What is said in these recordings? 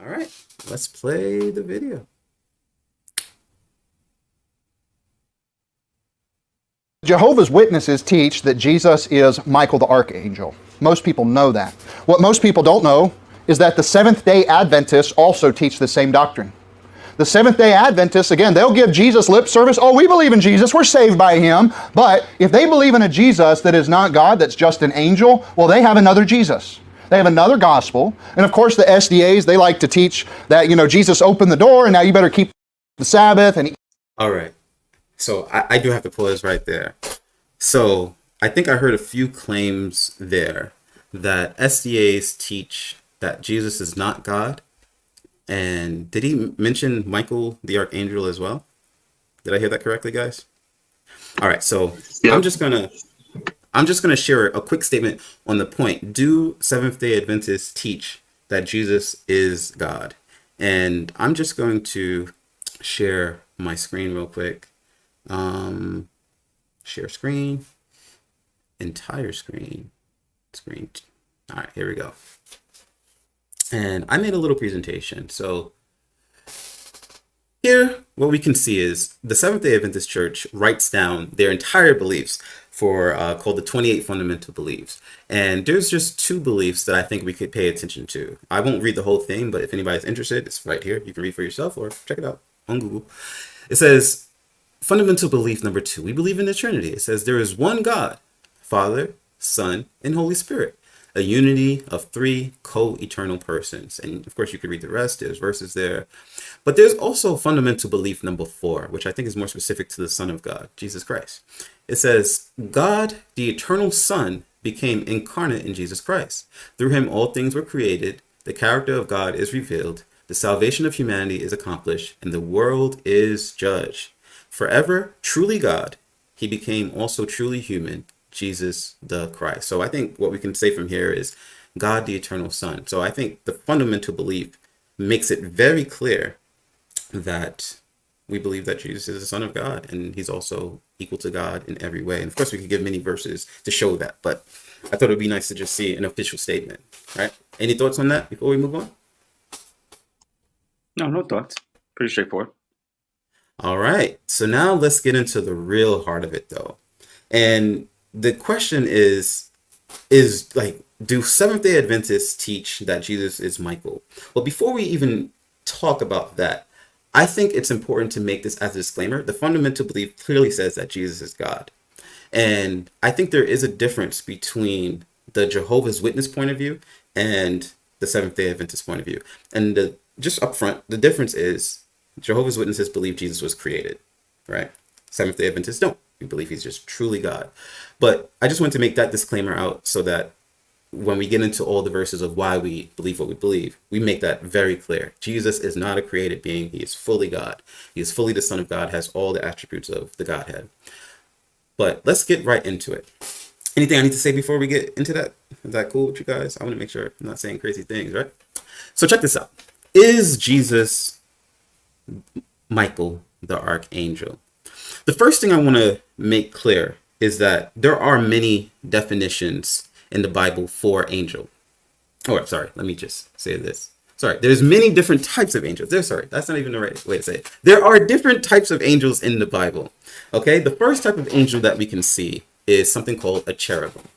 All right, let's play the video. Jehovah's Witnesses teach that Jesus is Michael the Archangel. Most people know that. What most people don't know is that the Seventh-day Adventists also teach the same doctrine. The Seventh-day Adventists, again, they'll give Jesus lip service. Oh, we believe in Jesus. We're saved by him. But if they believe in a Jesus that is not God, that's just an angel, well, they have another Jesus. They have another gospel. And of course, the SDAs, they like to teach that, Jesus opened the door and now you better keep the Sabbath. And All right, so I do have to pause right there. So I think I heard a few claims there that SDAs teach that Jesus is not God. And did he mention Michael the Archangel as well? Did I hear that correctly, guys? All right, so I'm Yep. just gonna share a quick statement on the point. Do Seventh-day Adventists teach that Jesus is God? And I'm just going to share my screen real quick. Share screen, entire screen. All right, here we go. And I made a little presentation. So here, what we can see is the Seventh-day Adventist Church writes down their entire beliefs for called the 28 Fundamental Beliefs. And there's just two beliefs that I think we could pay attention to. I won't read the whole thing, but if anybody's interested, it's right here. You can read for yourself or check it out on Google. It says, fundamental belief number 2, we believe in the Trinity. It says there is one God, Father, Son, and Holy Spirit, a unity of 3 co-eternal persons. And of course, you could read the rest. There's verses there. But there's also fundamental belief number 4, which I think is more specific to the Son of God, Jesus Christ. It says, God, the eternal Son, became incarnate in Jesus Christ. Through him, all things were created. The character of God is revealed. The salvation of humanity is accomplished, and the world is judged. Forever, truly God, he became also truly human, Jesus the Christ. So I think what we can say from here is God, the eternal Son. So I think the fundamental belief makes it very clear that we believe that Jesus is the Son of God, and he's also equal to God in every way. And of course, we could give many verses to show that, but I thought it would be nice to just see an official statement, right? Any thoughts on that before we move on? No thoughts. Pretty straightforward. All right, so now let's get into the real heart of it, though. And the question is like, do Seventh-day Adventists teach that Jesus is Michael? Well, before we even talk about that, I think it's important to make this as a disclaimer. The fundamental belief clearly says that Jesus is God. And I think there is a difference between the Jehovah's Witness point of view and the Seventh-day Adventist point of view. And just up front, the difference is Jehovah's Witnesses believe Jesus was created, right? Seventh-day Adventists don't. We believe he's just truly God. But I just want to make that disclaimer out so that when we get into all the verses of why we believe what we believe, we make that very clear. Jesus is not a created being. He is fully God. He is fully the Son of God, has all the attributes of the Godhead. But let's get right into it. Anything I need to say before we get into that? Is that cool with you guys? I want to make sure I'm not saying crazy things, right? So check this out. Is Jesus Michael the Archangel? The first thing I want to make clear is that there are many definitions in the Bible for angel. Oh, sorry, let me just say this. Sorry, there's many different types of angels. Sorry, that's not even the right way to say it. There are different types of angels in the Bible. Okay, the first type of angel that we can see is something called a cherubim.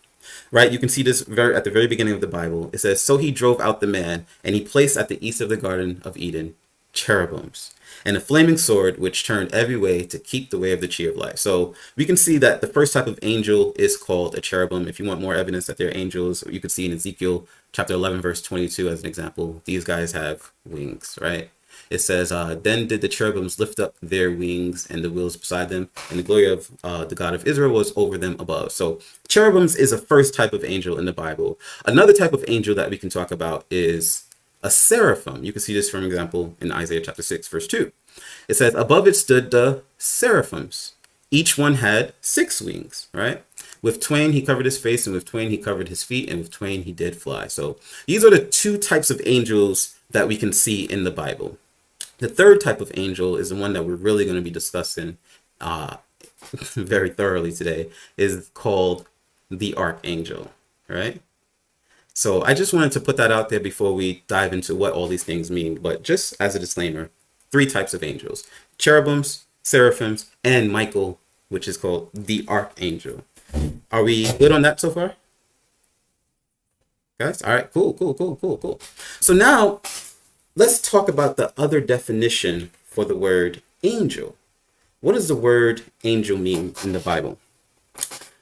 Right, you can see this at the very beginning of the Bible. It says, so he drove out the man, and he placed at the east of the Garden of Eden cherubims, and a flaming sword which turned every way to keep the way of the tree of life. So we can see that the first type of angel is called a cherubim. If you want more evidence that they're angels, you could see in Ezekiel chapter 11, verse 22 as an example. These guys have wings, right? It says, then did the cherubims lift up their wings and the wheels beside them, and the glory of the God of Israel was over them above. So cherubims is a first type of angel in the Bible. Another type of angel that we can talk about is a seraphim. You can see this, for example, in Isaiah chapter 6, verse 2. It says, above it stood the seraphims. Each one had 6 wings, right? With twain he covered his face, and with twain he covered his feet, and with twain he did fly. So these are the 2 types of angels that we can see in the Bible. The third type of angel is the one that we're really going to be discussing very thoroughly today, is called the archangel, right? So I just wanted to put that out there before we dive into what all these things mean. But just as a disclaimer, three types of angels: cherubims, seraphims, and Michael, which is called the Archangel. Are we good on that so far? Guys? All right, cool. So now let's talk about the other definition for the word angel. What does the word angel mean in the Bible?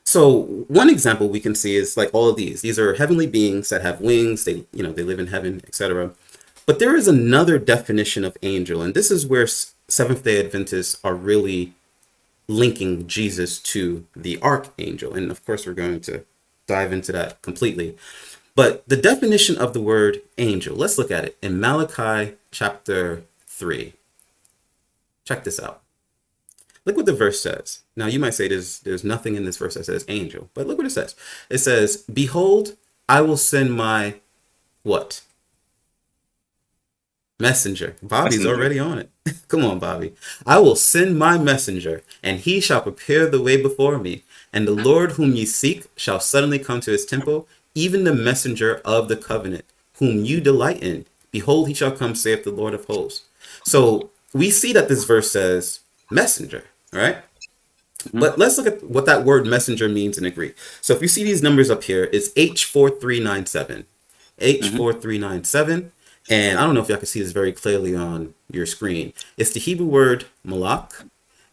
So one example we can see is like all of these. These are heavenly beings that have wings. They live in heaven, etc. But there is another definition of angel, and this is where Seventh-day Adventists are really linking Jesus to the archangel. And of course, we're going to dive into that completely. But the definition of the word angel, let's look at it in Malachi chapter 3. Check this out. Look what the verse says. Now, you might say there's nothing in this verse that says angel, but look what it says. It says, "Behold, I will send my," what? Messenger. Bobby's already on it. Come on, Bobby. "I will send my messenger, and he shall prepare the way before me. And the Lord whom ye seek shall suddenly come to his temple, even the messenger of the covenant, whom you delight in. Behold, he shall come, saith the Lord of hosts." So we see that this verse says messenger, right? But let's look at what that word messenger means in the Greek. So if you see these numbers up here, it's H4397. H4397. And I don't know if y'all can see this very clearly on your screen. It's the Hebrew word malak.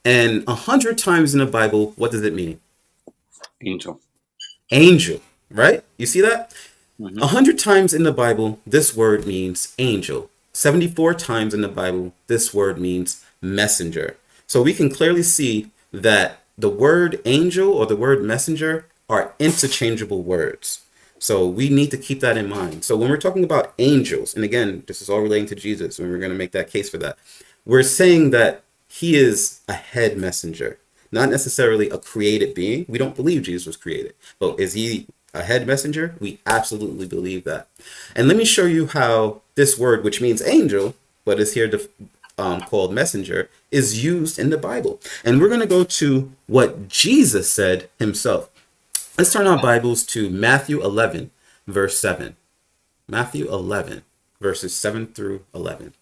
And 100 times in the Bible, what does it mean? Angel. Angel, right? You see that? 100 times in the Bible, this word means angel. 74 times in the Bible, this word means messenger. So we can clearly see that the word angel or the word messenger are interchangeable words. So we need to keep that in mind. So when we're talking about angels, and again, this is all relating to Jesus, and we're going to make that case for that, we're saying that he is a head messenger, not necessarily a created being. We don't believe Jesus was created, but is he a head messenger? We absolutely believe that. And let me show you how this word, which means angel, but is here called messenger, is used in the Bible. And we're going to go to what Jesus said himself. Let's turn our Bibles to Matthew 11, verse 7. Matthew 11, verses 7 through 11.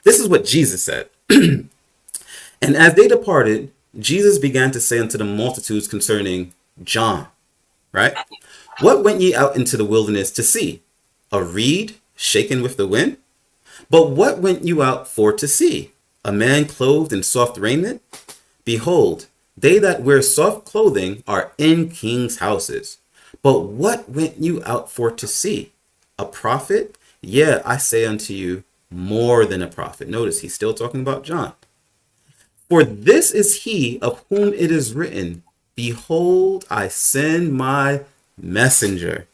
This is what Jesus said. "And as they departed, Jesus began to say unto the multitudes concerning John," right? "What went ye out into the wilderness to see? A reed shaken with the wind? But what went you out for to see? A man clothed in soft raiment? Behold, they that wear soft clothing are in kings' houses. But what went you out for to see? A prophet? Yea, I say unto you, more than a prophet." Notice he's still talking about John. "For this is he of whom it is written, Behold, I send my messenger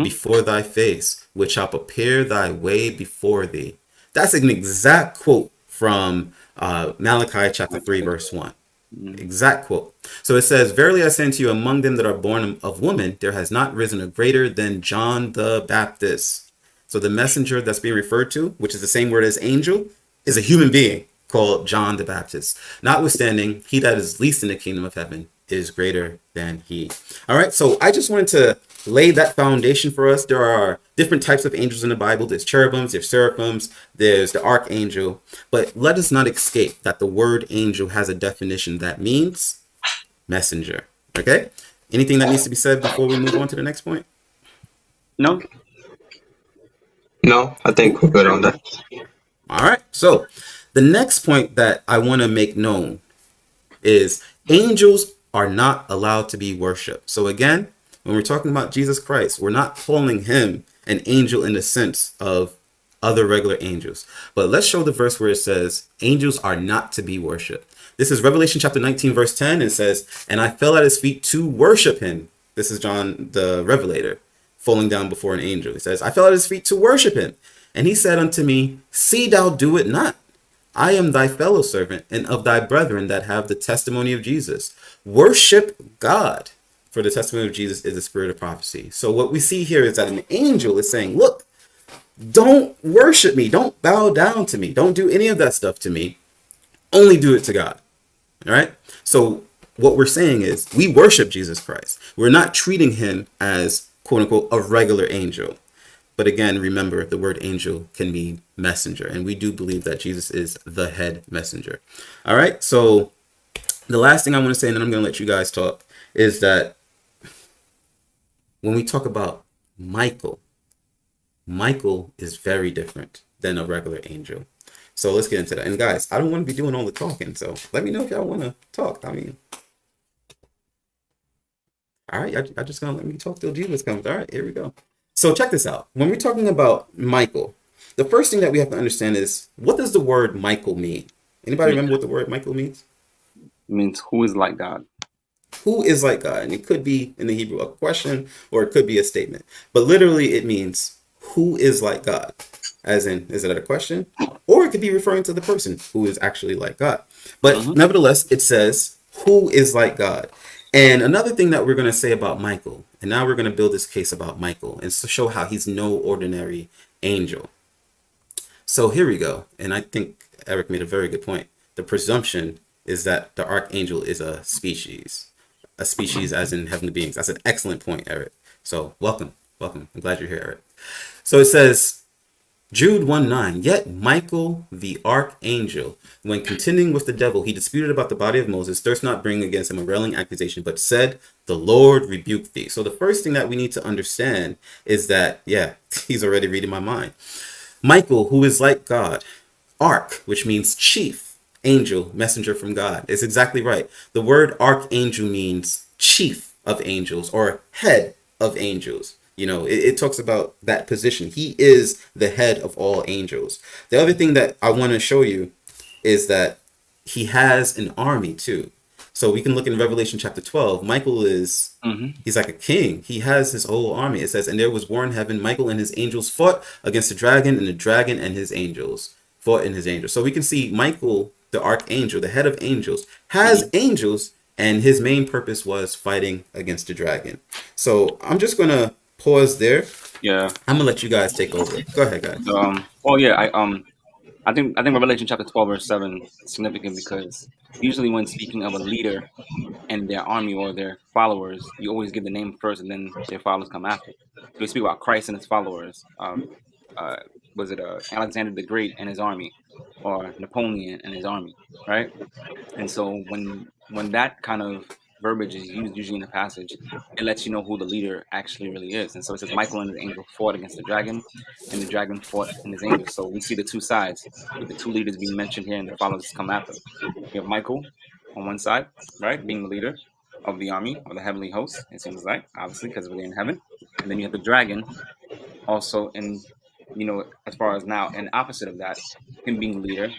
before thy face, which shall prepare thy way before thee." That's an exact quote from Malachi chapter 3, verse 1. Exact quote. So it says, "Verily I say unto you, among them that are born of woman, there has not risen a greater than John the Baptist." So the messenger that's being referred to, which is the same word as angel, is a human being called John the Baptist. "Notwithstanding, he that is least in the kingdom of heaven is greater than he." All right, so I just wanted to lay that foundation for us. There are different types of angels in the Bible. There's cherubims, there's seraphims, there's the archangel. But let us not escape that the word angel has a definition that means messenger. Okay? Anything that needs to be said before we move on to the next point? No? No, I think we're good on that. All right. So the next point that I want to make known is angels are not allowed to be worshipped. So again, when we're talking about Jesus Christ, we're not calling him an angel in the sense of other regular angels. But let's show the verse where it says angels are not to be worshipped. This is Revelation chapter 19, verse 10. And it says, "And I fell at his feet to worship him." This is John the Revelator falling down before an angel. He says, "I fell at his feet to worship him. And he said unto me, See thou do it not. I am thy fellow servant and of thy brethren that have the testimony of Jesus. Worship God. For the testimony of Jesus is the spirit of prophecy." So what we see here is that an angel is saying, look, don't worship me. Don't bow down to me. Don't do any of that stuff to me. Only do it to God. All right. So what we're saying is we worship Jesus Christ. We're not treating him as, quote unquote, a regular angel. But again, remember the word angel can mean messenger, and we do believe that Jesus is the head messenger. All right, so the last thing I want to say, and then I'm going to let you guys talk, is that when we talk about Michael, Michael is very different than a regular angel. So let's get into that. And guys, I don't want to be doing all the talking, so let me know if y'all want to talk. I mean, all right, I just gonna let me talk till Jesus comes. All right, here we go. So check this out. When we're talking about Michael, the first thing that we have to understand is, what does the word Michael mean? Anybody remember what the word Michael means? Means who is like God. Who is like God? And it could be in the Hebrew a question or it could be a statement. But literally it means who is like God. As in, is it a question? Or it could be referring to the person who is actually like God. But Mm-hmm. nevertheless, it says, who is like God? And another thing that we're going to say about Michael, and now we're going to build this case about Michael and to show how he's no ordinary angel. So here we go. And I think Eric made a very good point. The presumption is that the archangel is a species as in heavenly beings. That's an excellent point, Eric. So welcome. Welcome. I'm glad you're here, Eric. So it says, Jude 1:9, yet Michael the archangel, when contending with the devil, he disputed about the body of Moses, durst not bring against him a railing accusation, but said, the Lord rebuked thee. So the first thing that we need to understand is that, yeah, he's already reading my mind. Michael, who is like God, arch, which means chief, angel, messenger from God. It's exactly right. The word archangel means chief of angels or head of angels. You know, it talks about that position. He is the head of all angels. The other thing that I want to show you is that he has an army too. So we can look in Revelation chapter 12. Michael is, Mm-hmm. he's like a king. He has his whole army. It says, and there was war in heaven. Michael and his angels fought against the dragon, and the dragon and his angels fought in his angels. So we can see Michael, the archangel, the head of angels, has Mm-hmm. angels, and his main purpose was fighting against the dragon. So I'm just going to pause there. Yeah. I'm going to let you guys take over. Go ahead, guys. Oh yeah. I think Revelation chapter 12 verse 7 is significant because usually when speaking of a leader and their army or their followers, you always give the name first and then their followers come after. So we speak about Christ and his followers. Uh, was it Alexander the Great and his army, or Napoleon and his army, right? And so when that kind of verbiage is used usually in a passage, it lets you know who the leader actually really is. And so it says Michael and his angel fought against the dragon, and the dragon fought and his angel. So we see the two sides with the two leaders being mentioned here, and the followers come after them. You have Michael on one side, right, being the leader of the army or the heavenly host. It seems like obviously because we're in heaven, and then you have the dragon also in, as far as now, and opposite of that, him being leader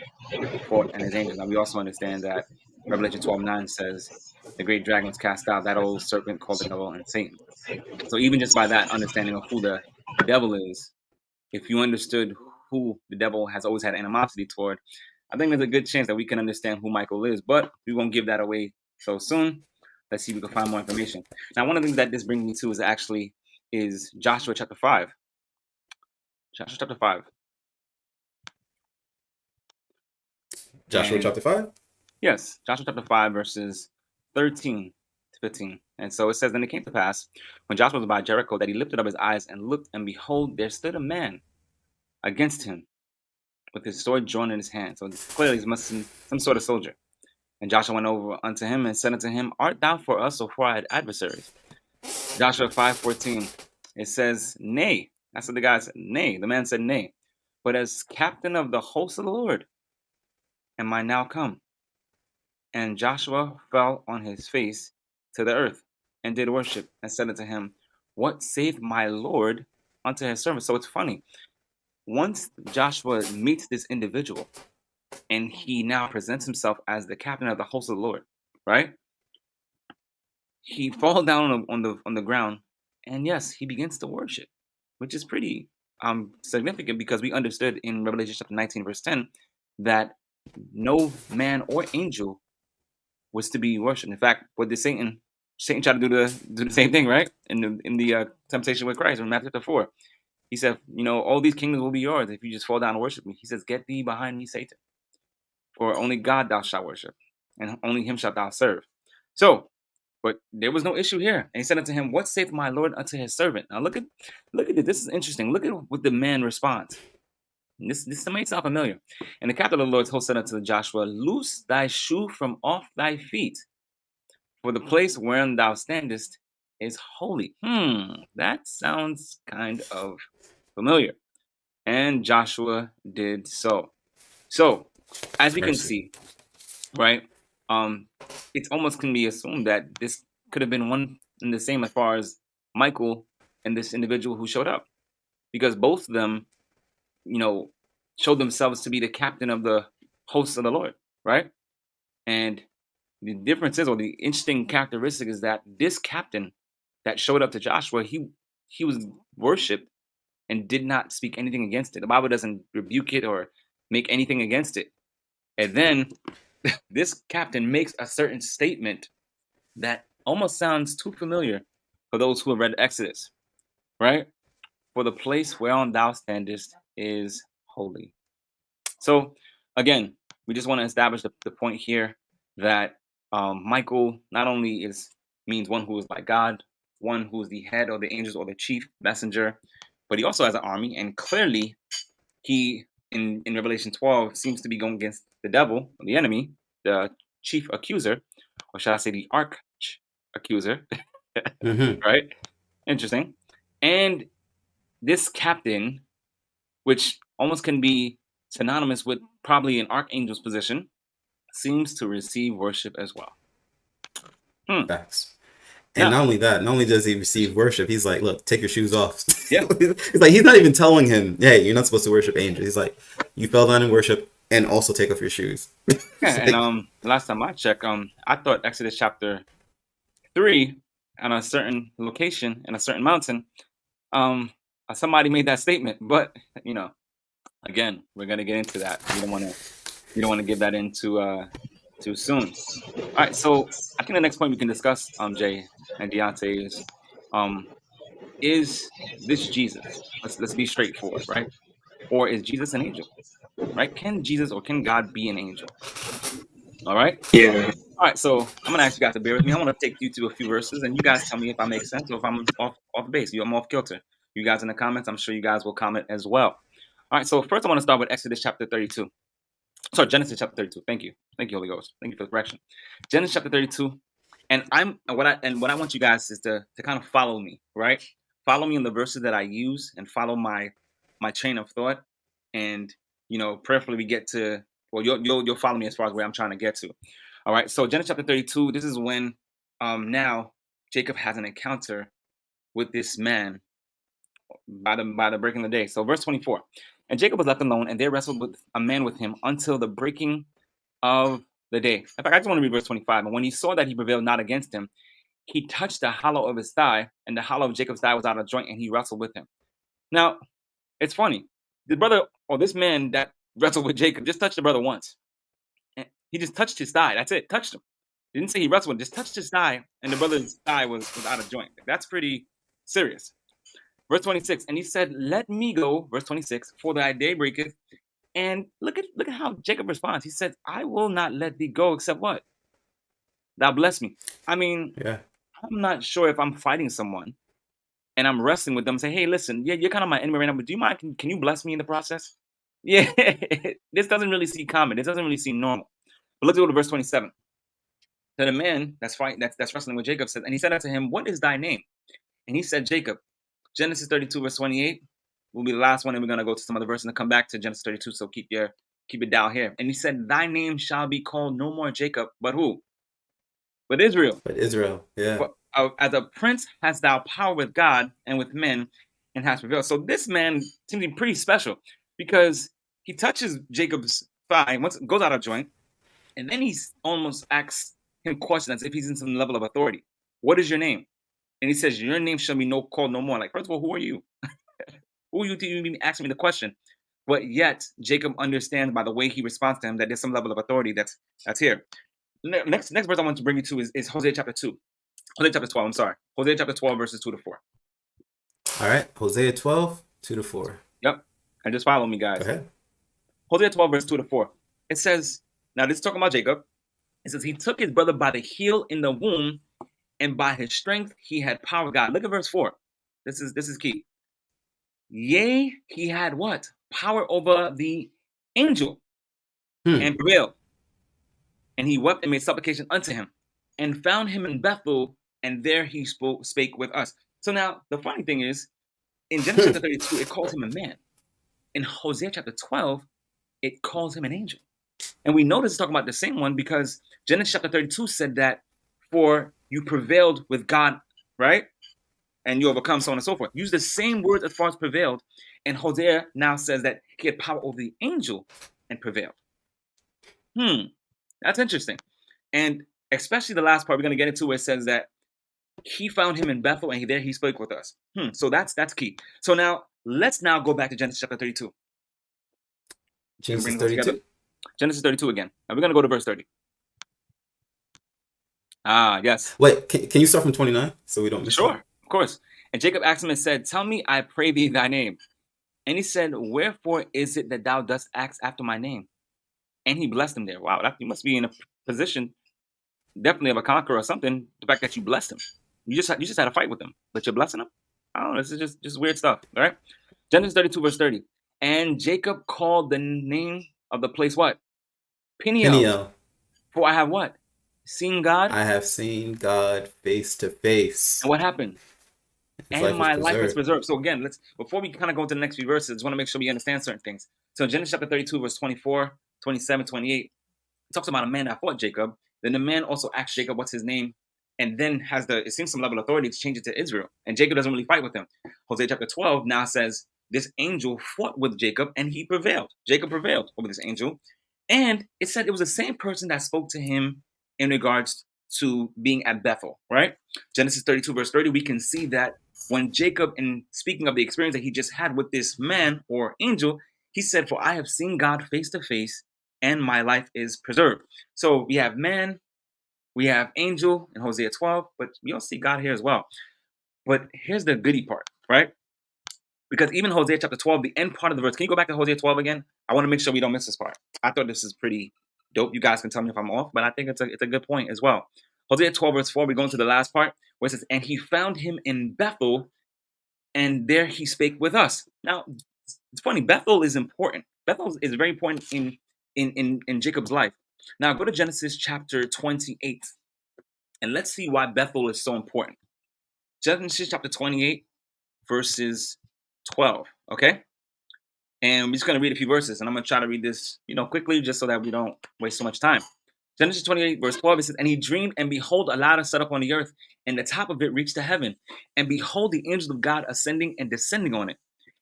fought and his angels. Now we also understand that Revelation 12:9 says the great dragon was cast out, that old serpent called the devil and Satan. So even just by that understanding of who the devil is, if you understood who the devil has always had animosity toward, I think there's a good chance that we can understand who Michael is, but we won't give that away so soon. Let's see if we can find more information. Now, one of the things that this brings me to is Joshua chapter 5. Joshua chapter 5. Joshua And chapter 5. yes, Joshua chapter 5, verses 13 to 15. And so it says, then it came to pass, when Joshua was by Jericho, that he lifted up his eyes and looked, and behold, there stood a man against him with his sword drawn in his hand. So clearly he must be some sort of soldier. And Joshua went over unto him and said unto him, art thou for us or for our adversaries? Joshua 5:14. It says, nay. That's what the guy said. Nay. The man said, nay. But as captain of the host of the Lord am I now come. And Joshua fell on his face to the earth and did worship and said unto him, what saith my Lord unto his servant? So it's funny. Once Joshua meets this individual and he now presents himself as the captain of the host of the Lord, right? He falls down on the ground, and yes, he begins to worship, which is pretty significant because we understood in Revelation chapter 19, verse 10, that no man or angel was to be worshipped. In fact, what did Satan tried to do the same thing, right? In the temptation with Christ in Matthew chapter 4, he said, all these kingdoms will be yours if you just fall down and worship me. He says, get thee behind me, Satan, for only God thou shalt worship, and only him shalt thou serve. So But there was no issue here. And he said unto him, what saith my Lord unto his servant? Now look at this. This is interesting. Look at what the man responds. And this may sound familiar. And the captain of the Lord's host said unto Joshua, loose thy shoe from off thy feet, for the place wherein thou standest is holy. That sounds kind of familiar. And Joshua did so. So, as we can Mercy. see, right, it almost can be assumed that this could have been one and the same as far as Michael and this individual who showed up, because both of them, showed themselves to be the captain of the hosts of the Lord, right? And the difference is, or the interesting characteristic is that this captain that showed up to Joshua, he was worshipped and did not speak anything against it. The Bible doesn't rebuke it or make anything against it. And then this captain makes a certain statement that almost sounds too familiar for those who have read Exodus, right? For the place whereon thou standest is holy. So again, we just want to establish the point here that Michael not only means one who is like God, one who is the head of the angels or the chief messenger, but he also has an army, and clearly he in Revelation 12 seems to be going against the devil, the enemy, the chief accuser, or should I say the arch accuser, Mm-hmm. right? Interesting. And this captain, which almost can be synonymous with probably an archangel's position, seems to receive worship as well. Facts. And Yeah. not only that, not only does he receive worship, he's like, look, take your shoes off. Yeah. He's like, he's not even telling him, hey, you're not supposed to worship angels. He's like, you fell down in worship and also take off your shoes. Yeah, It's and like, last time I checked, I thought Exodus chapter 3 on a certain location in a certain mountain, somebody made that statement, but again, we're gonna get into that. You don't want to give that in too soon. All right, so I think the next point we can discuss, Jay and Deontay, is this Jesus? Let's be straightforward, right? Or is Jesus an angel? Right? Can Jesus or can God be an angel? All right. Yeah. All right, so I'm gonna ask you guys to bear with me. I want to take you to a few verses, and you guys tell me if I make sense or if I'm off base. I'm off kilter. You guys in the comments, I'm sure you guys will comment as well. All right, so first I want to start with Exodus chapter 32. Sorry, Genesis chapter 32. Thank you, Holy Ghost. Thank you for the correction. Genesis chapter 32, and what I want you guys is to kind of follow me, right? Follow me in the verses that I use, and follow my train of thought, and prayerfully we get to. Well, you'll follow me as far as where I'm trying to get to. All right, so Genesis chapter 32, this is when now Jacob has an encounter with this man by the breaking of the day. So verse 24, and Jacob was left alone, and there wrestled with a man with him until the breaking of the day. In fact, I just want to read verse 25. And when he saw that he prevailed not against him, he touched the hollow of his thigh, and the hollow of Jacob's thigh was out of joint, and he wrestled with him. Now, it's funny. The brother, or this man that wrestled with Jacob, just touched the brother once. He just touched his thigh. That's it. Touched him. Didn't say he wrestled with him. Just touched his thigh, and the brother's thigh was out of joint. That's pretty serious. Verse 26. And he said, let me go, verse 26, for thy day breaketh. And look at how Jacob responds. He said, I will not let thee go, except what? Thou bless me. I mean, yeah. I'm not sure if I'm fighting someone and I'm wrestling with them, say, hey, listen, yeah, you're kind of my enemy right now, but do you mind? Can you bless me in the process? Yeah, this doesn't really seem common. This doesn't really seem normal. But let's go to verse 27. Then the man that's wrestling with Jacob said, and he said unto him, what is thy name? And he said, Jacob. Genesis 32, verse 28 will be the last one, and we're going to go to some other verses and come back to Genesis 32, so keep it down here. And he said, thy name shall be called no more Jacob, but who? But Israel. But Israel, yeah. For, as a prince hast thou power with God and with men, and hast prevailed. So this man seems to be pretty special, because he touches Jacob's thigh, goes out of joint, and then he almost asks him questions as if he's in some level of authority. What is your name? And he says, your name shall be called no more. Like, first of all, who are you? Who are you to even be asking me the question? But yet, Jacob understands by the way he responds to him that there's some level of authority that's here. Next verse I want to bring you to is Hosea chapter 2. Hosea chapter 12, I'm sorry. Hosea chapter 12, verses 2 to 4. All right, Hosea 12, 2 to 4. Yep. And just follow me, guys. Go ahead. Hosea 12, verse 2 to 4. It says, now this is talking about Jacob. It says, he took his brother by the heel in the womb and by his strength he had power with God. Look at verse 4. This is key. Yea, he had what? Power over the angel Hmm. and prevailed. And he wept and made supplication unto him, and found him in Bethel, and there he spake with us. So now the funny thing is, in Genesis chapter 32, it calls him a man. In Hosea chapter 12, it calls him an angel. And we know this is talking about the same one because Genesis chapter 32 said that for you prevailed with God, right? And you overcome, so on and so forth. Use the same words as far as prevailed. And Hosea now says that he had power over the angel and prevailed. That's interesting. And especially the last part we're going to get into where it says that he found him in Bethel and there he spoke with us. So that's key. So now let's now go back to Genesis chapter 32. Genesis Bring those together. 32. Genesis 32 again. And we're going to go to verse 30. Yes. Wait, can you start from 29 so we don't miss Sure, it? of course. And Jacob asked him and said, tell me, I pray thee, thy name. And he said, wherefore is it that thou dost ask after my name? And he blessed him there. Wow, you must be in a position definitely of a conqueror or something. The fact that you blessed him. You just had a fight with him, but you're blessing him? I don't know. This is just weird stuff. All right. Genesis 32, verse 30. And Jacob called the name of the place what? Peniel. Peniel. For I have what? Seen God. I have seen God face to face. And what happened? His And my life is preserved. preserved. So again, before we kind of go into the next few verses, I just want to make sure we understand certain things. So Genesis chapter 32, verse 24, 27, 28, it talks about a man that fought Jacob. Then the man also asked Jacob what's his name, and then it seems some level of authority to change it to Israel. And Jacob doesn't really fight with him. Hosea chapter 12 now says this angel fought with Jacob and he prevailed. Jacob prevailed over this angel. And it said it was the same person that spoke to him in regards to being at Bethel, right? Genesis 32, verse 30, we can see that when Jacob, in speaking of the experience that he just had with this man or angel, he said, for I have seen God face to face and my life is preserved. So we have man, we have angel in Hosea 12, but we don't see God here as well. But here's the goody part, right? Because even Hosea chapter 12, the end part of the verse, can you go back to Hosea 12 again? I want to make sure we don't miss this part. I thought this is pretty dope. You guys can tell me if I'm off, but I think it's a good point as well. Hosea 12, verse 4, we go into the last part where it says, and he found him in Bethel, and there he spake with us. Now, it's funny. Bethel is important. Bethel is very important in Jacob's life. Now, go to Genesis chapter 28, and let's see why Bethel is so important. Genesis chapter 28, verses 12, okay? And we're just going to read a few verses, and I'm going to try to read this, quickly, just so that we don't waste so much time. Genesis 28, verse 12, it says, and he dreamed, and behold, a ladder set up on the earth, and the top of it reached to heaven. And behold, the angel of God ascending and descending on it.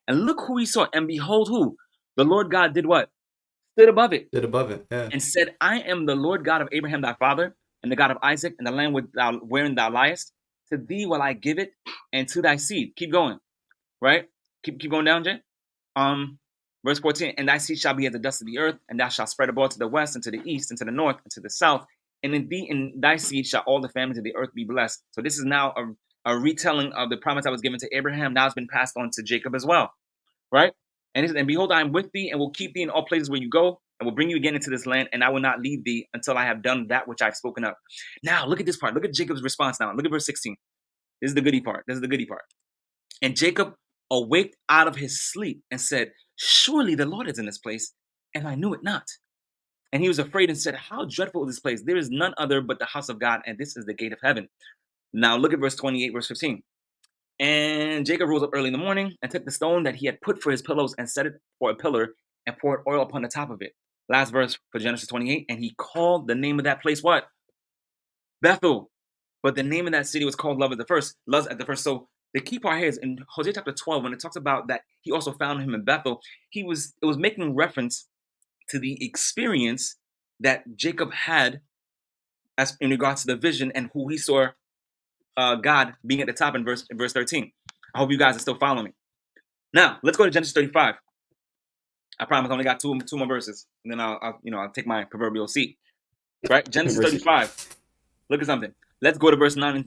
And look who he saw, and behold who? The Lord God did what? Stood above it. Stood above it, yeah. And said, I am the Lord God of Abraham thy father, and the God of Isaac, and the land wherein thou liest. To thee will I give it, and to thy seed. Keep going, right? Keep going down, Jay. Verse 14, and thy seed shall be as the dust of the earth, and thou shalt spread abroad to the west, and to the east, and to the north, and to the south. And in thee and thy seed shall all the families of the earth be blessed. So this is now a retelling of the promise that was given to Abraham. Now it's been passed on to Jacob as well, right? And he said, and behold, I am with thee, and will keep thee in all places where you go, and will bring you again into this land, and I will not leave thee until I have done that which I've spoken of. Now, look at this part. Look at Jacob's response now. Look at verse 16. This is the goody part. And Jacob awaked out of his sleep and said, surely the Lord is in this place, and I knew it not. And he was afraid and said, how dreadful is this place? There is none other but the house of God, and this is the gate of heaven. Now look at verse 28, verse 15. And Jacob rose up early in the morning and took the stone that he had put for his pillows and set it for a pillar and poured oil upon the top of it. Last verse for Genesis 28. And he called the name of that place what? Bethel. But the name of that city was called Luz at the first. So the key part here is in Hosea chapter 12, when it talks about that he also found him in Bethel, it was making reference to the experience that Jacob had as in regards to the vision and who he saw God being at the top in verse 13. I hope you guys are still following me. Now, let's go to Genesis 35. I promise I only got two more verses, and then I'll take my proverbial seat. Right? Genesis 35. Look at something. Let's go to verse 9.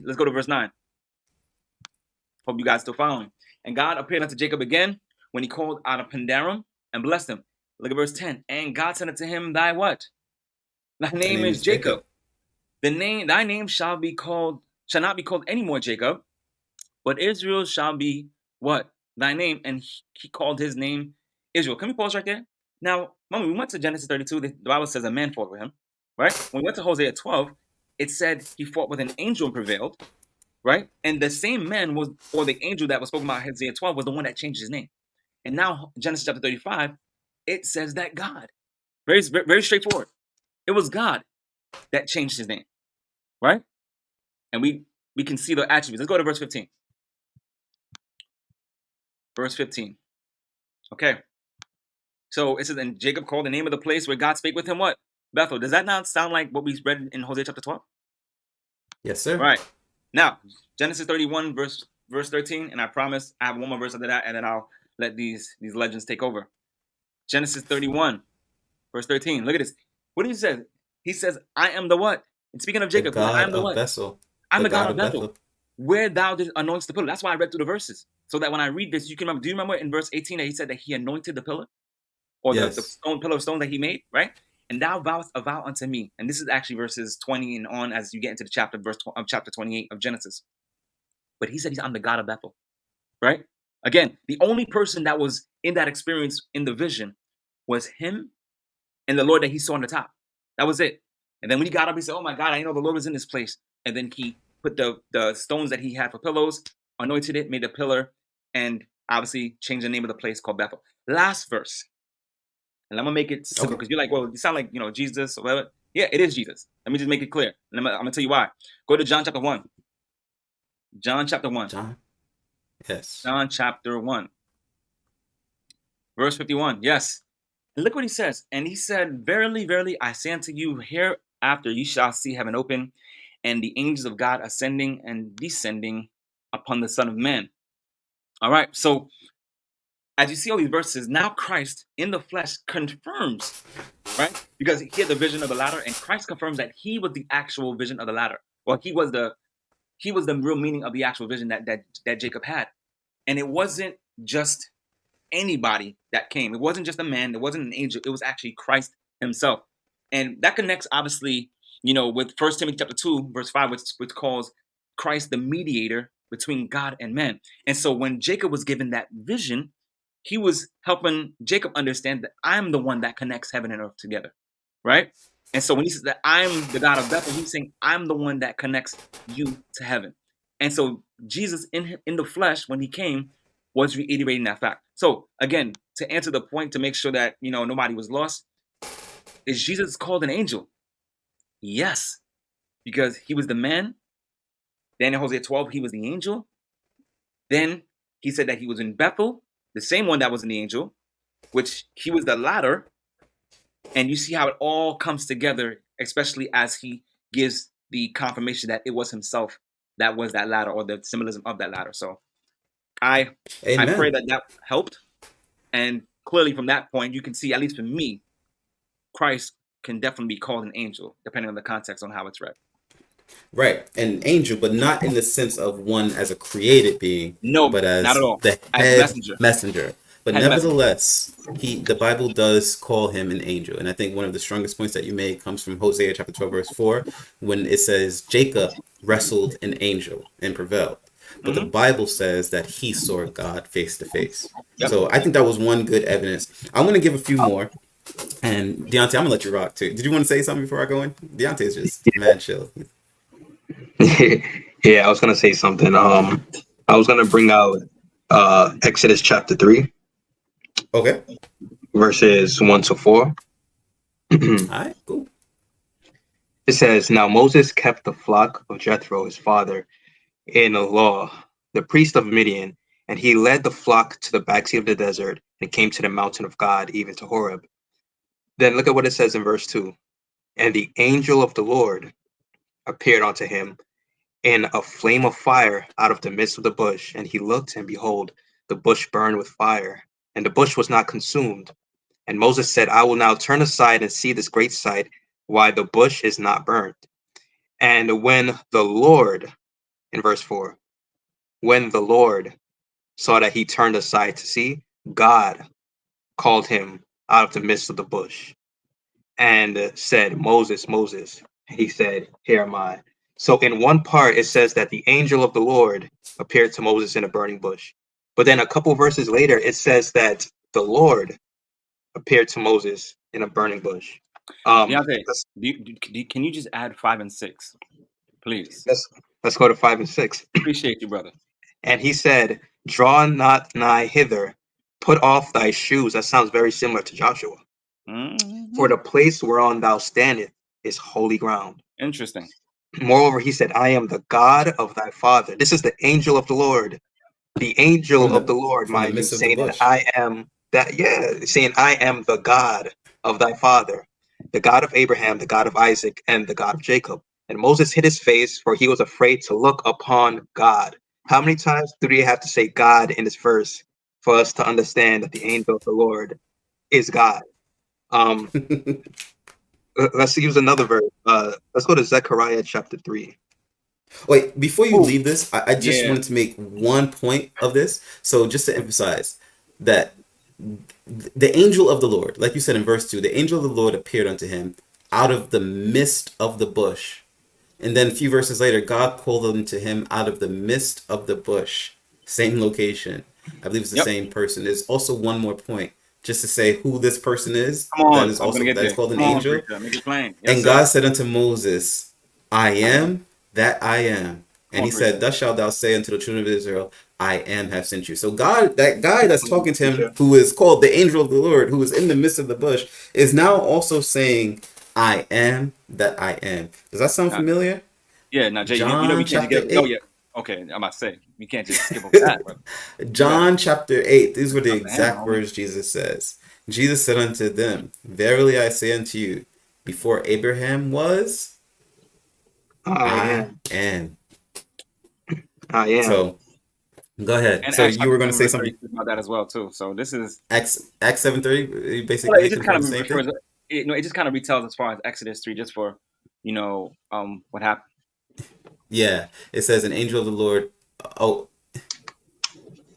Hope you guys still following. And God appeared unto Jacob again when he called out of Pandaram and blessed him. Look at verse 10. And God said unto him, thy what? Thy name is Jacob. Thy name shall be called shall not be called any more Jacob, but Israel shall be what? Thy name. And he called his name Israel. Can we pause right there? Now, when we went to Genesis 32, the Bible says a man fought with him, right? When we went to Hosea 12, it said he fought with an angel and prevailed, right? And the same man was, or the angel that was spoken about in Hosea 12 was the one that changed his name. And now, Genesis chapter 35, it says that God, very, very straightforward. It was God that changed his name, right? And we can see the attributes. Let's go to verse 15. Verse 15. Okay. So it says, and Jacob called the name of the place where God spake with him what? Bethel. Does that not sound like what we read in Hosea chapter 12? Yes, sir. Right. Now, Genesis 31, verse 13, and I promise I have one more verse after that, and then I'll let these legends take over. Genesis 31, verse 13. Look at this. What did he say? He says, I am the what? And speaking of Jacob, I am the what? Bethel. I'm the God of Bethel. Where thou did anoint the pillar. That's why I read through the verses. So that when I read this, you can remember. Do you remember in verse 18 that he said that he anointed the pillar? Or yes. the stone pillar of stone that he made, right? And thou vowest a vow unto me. And this is actually verses 20 and on as you get into the chapter, chapter 28 of Genesis. But he said I'm the God of Bethel, right? Again, the only person that was in that experience in the vision was him and the Lord that he saw on the top. That was it. And then when he got up, he said, oh my God, I know the Lord was in this place. And then he put the stones that he had for pillows, anointed it, made a pillar, and obviously changed the name of the place called Bethel. Last verse. And I'm going to make it simple because you're like, well, you sound like, Jesus or whatever. Yeah, it is Jesus. Let me just make it clear. And I'm going to tell you why. Go to John chapter 1. John chapter 1. John? Yes. John chapter 1. Verse 51. Yes. And look what he says. And he said, verily, verily, I say unto you, hereafter you shall see heaven open, and the angels of God ascending and descending upon the Son of Man. All right. So as you see all these verses, now Christ in the flesh confirms, right? Because he had the vision of the ladder, and Christ confirms that he was the actual vision of the ladder. Well, he was the real meaning of the actual vision that Jacob had. And it wasn't just anybody that came. It wasn't just a man. It wasn't an angel. It was actually Christ himself. And that connects, obviously, with 1 Timothy chapter 2, verse 5, which calls Christ the mediator between God and man. And so when Jacob was given that vision, he was helping Jacob understand that I'm the one that connects heaven and earth together, right? And so when he says that I'm the God of Bethel, he's saying I'm the one that connects you to heaven. And so Jesus in the flesh, when he came, was reiterating that fact. So again, to answer the point, to make sure that nobody was lost, is Jesus called an angel? Yes, because he was the man. Then in Hosea 12, he was the angel. Then he said that he was in Bethel, the same one that was in the angel, which he was the ladder. And you see how it all comes together, especially as he gives the confirmation that it was himself that was that ladder, or the symbolism of that ladder. So I pray that helped. And clearly from that point, you can see, at least for me, Christ can definitely be called an angel, depending on the context on how it's read. Right, an angel, but not in the sense of one as a created being, but as not at all. the head messenger. But nevertheless, the Bible does call him an angel. And I think one of the strongest points that you made comes from Hosea chapter 12, verse 4, when it says Jacob wrestled an angel and prevailed. But the Bible says that he saw God face to face. So I think that was one good evidence. I'm going to give a few more. And Deontay, I'm going to let you rock too. Did you want to say something before I go in? Deontay is just mad chill. Yeah, I was going to say something. I was going to bring out Exodus chapter 3. Okay. Verses 1 to 4. All right, cool. It says, now Moses kept the flock of Jethro, his father, in law, the priest of Midian, and he led the flock to the backside of the desert and came to the mountain of God, even to Horeb. Then look at what it says in verse 2. And the angel of the Lord appeared unto him in a flame of fire out of the midst of the bush. And he looked, and behold, the bush burned with fire, and the bush was not consumed. And Moses said, I will now turn aside and see this great sight, why the bush is not burnt. And when the Lord, in verse 4, when the Lord saw that he turned aside to see, God called him out of the midst of the bush and said, Moses, Moses. And he said, here am I. So in one part, it says that the angel of the Lord appeared to Moses in a burning bush. But then a couple verses later, it says that the Lord appeared to Moses in a burning bush. Deontay, Let's, can you just add 5 and 6, please? let's, let's go to 5 and 6. Appreciate you, brother. And he said, draw not nigh hither, put off thy shoes. That sounds very similar to Joshua. For the place whereon thou standest is holy ground. Interesting. Moreover, he said, I am the God of thy father. This is the angel of the Lord. The angel of the Lord, from the mind you, midst of the saying that bush. I am that, yeah, saying I am the God of thy father, the God of Abraham, the God of Isaac, and the God of Jacob. And Moses hid his face, for he was afraid to look upon God. How many times do we have to say God in this verse for us to understand that the angel of the Lord is God? Um, let's use another verse. Let's go to Zechariah chapter 3. Wait, before you Ooh, leave this, I just yeah. wanted to make one point of this. So just to emphasize that the angel of the Lord, like you said in verse 2, the angel of the Lord appeared unto him out of the midst of the bush. And then a few verses later, God called unto him out of the midst of the bush. Same location. I believe it's the Yep. same person. There's also one more point just to say who this person is. Come That on. is I'm gonna also get that is there. called an Come on, angel. preacher. Make it plain. Yes, And sir. God said unto Moses, I am that I am. Come And on, he said, preacher. thus shalt thou say unto the children of Israel, I am have sent you. So God, that guy that's talking to him, Preacher. who is called the angel of the Lord, who is in the midst of the bush, is now also saying, I am that I am. Does that sound Now, familiar? yeah, now Jay, you know we John can't just chapter get. Oh 8. yeah. Okay, I'm about to say we can't just skip over that, but you gotta John chapter 8. These were the drop the hammer, exact homie. words Jesus says. Jesus said unto them, verily I say unto you, before Abraham was, I I am. am. I am. So go ahead. And So Acts you chapter were going to 7 say verse 30 something. speaks about that as well too. So this is Acts 7:30 well, basically it just kind confirms of the same thing. refers. It just kind of retells as far as Exodus 3, just for what happened. Yeah, it says an angel of the Lord. Oh,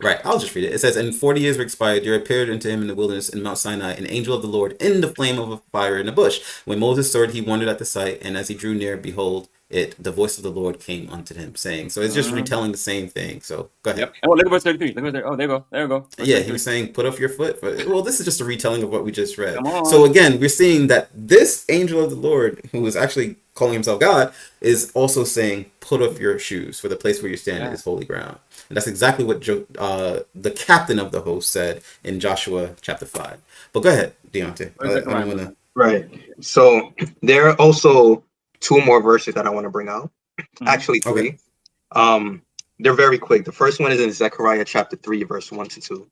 right. I'll just read it. It says, "And 40 years were expired. There appeared unto him in the wilderness in Mount Sinai an angel of the Lord in the flame of a fire in a bush. When Moses saw it, he wondered at the sight, and as he drew near, behold, it the voice of the Lord came unto him, saying." So it's just Mhm. retelling the same thing. So go ahead. Yep. And look at verse 33. Look at there. Oh, there you go. There you go. Verse Yeah, he 33. was saying, "Put off your foot." Well, this is just a retelling of what we just read. Come So on. again, we're seeing that this angel of the Lord, who is actually calling himself God, is also saying, "Put off your shoes, for the place where you stand Yeah. is holy ground." And that's exactly what the captain of the host said in Joshua chapter 5. But go ahead, Deontay. Where's I Zechariah, don't want to. brother? Right. So there are also two more verses that I want to bring out. Mm-hmm. Actually, Okay, three. They're very quick. The first one is in Zechariah chapter 3, verse 1 to 2.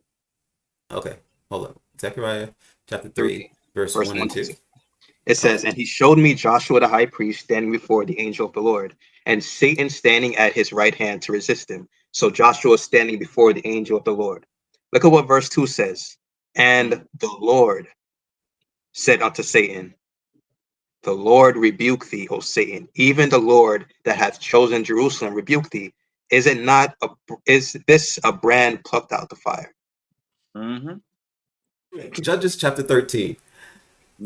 okay, hold up. Zechariah chapter 3, 3, verse verse 1 1 and to 2. 2. It Okay. says, and he showed me Joshua the high priest standing before the angel of the Lord, and Satan standing at his right hand to resist him. So Joshua is standing before the angel of the Lord. Look at what verse 2 says. And the Lord said unto Satan, the Lord rebuke thee, O Satan, even the Lord that hath chosen Jerusalem rebuke thee. Is it not is this a brand plucked out the fire? Mm-hmm. Judges chapter 13.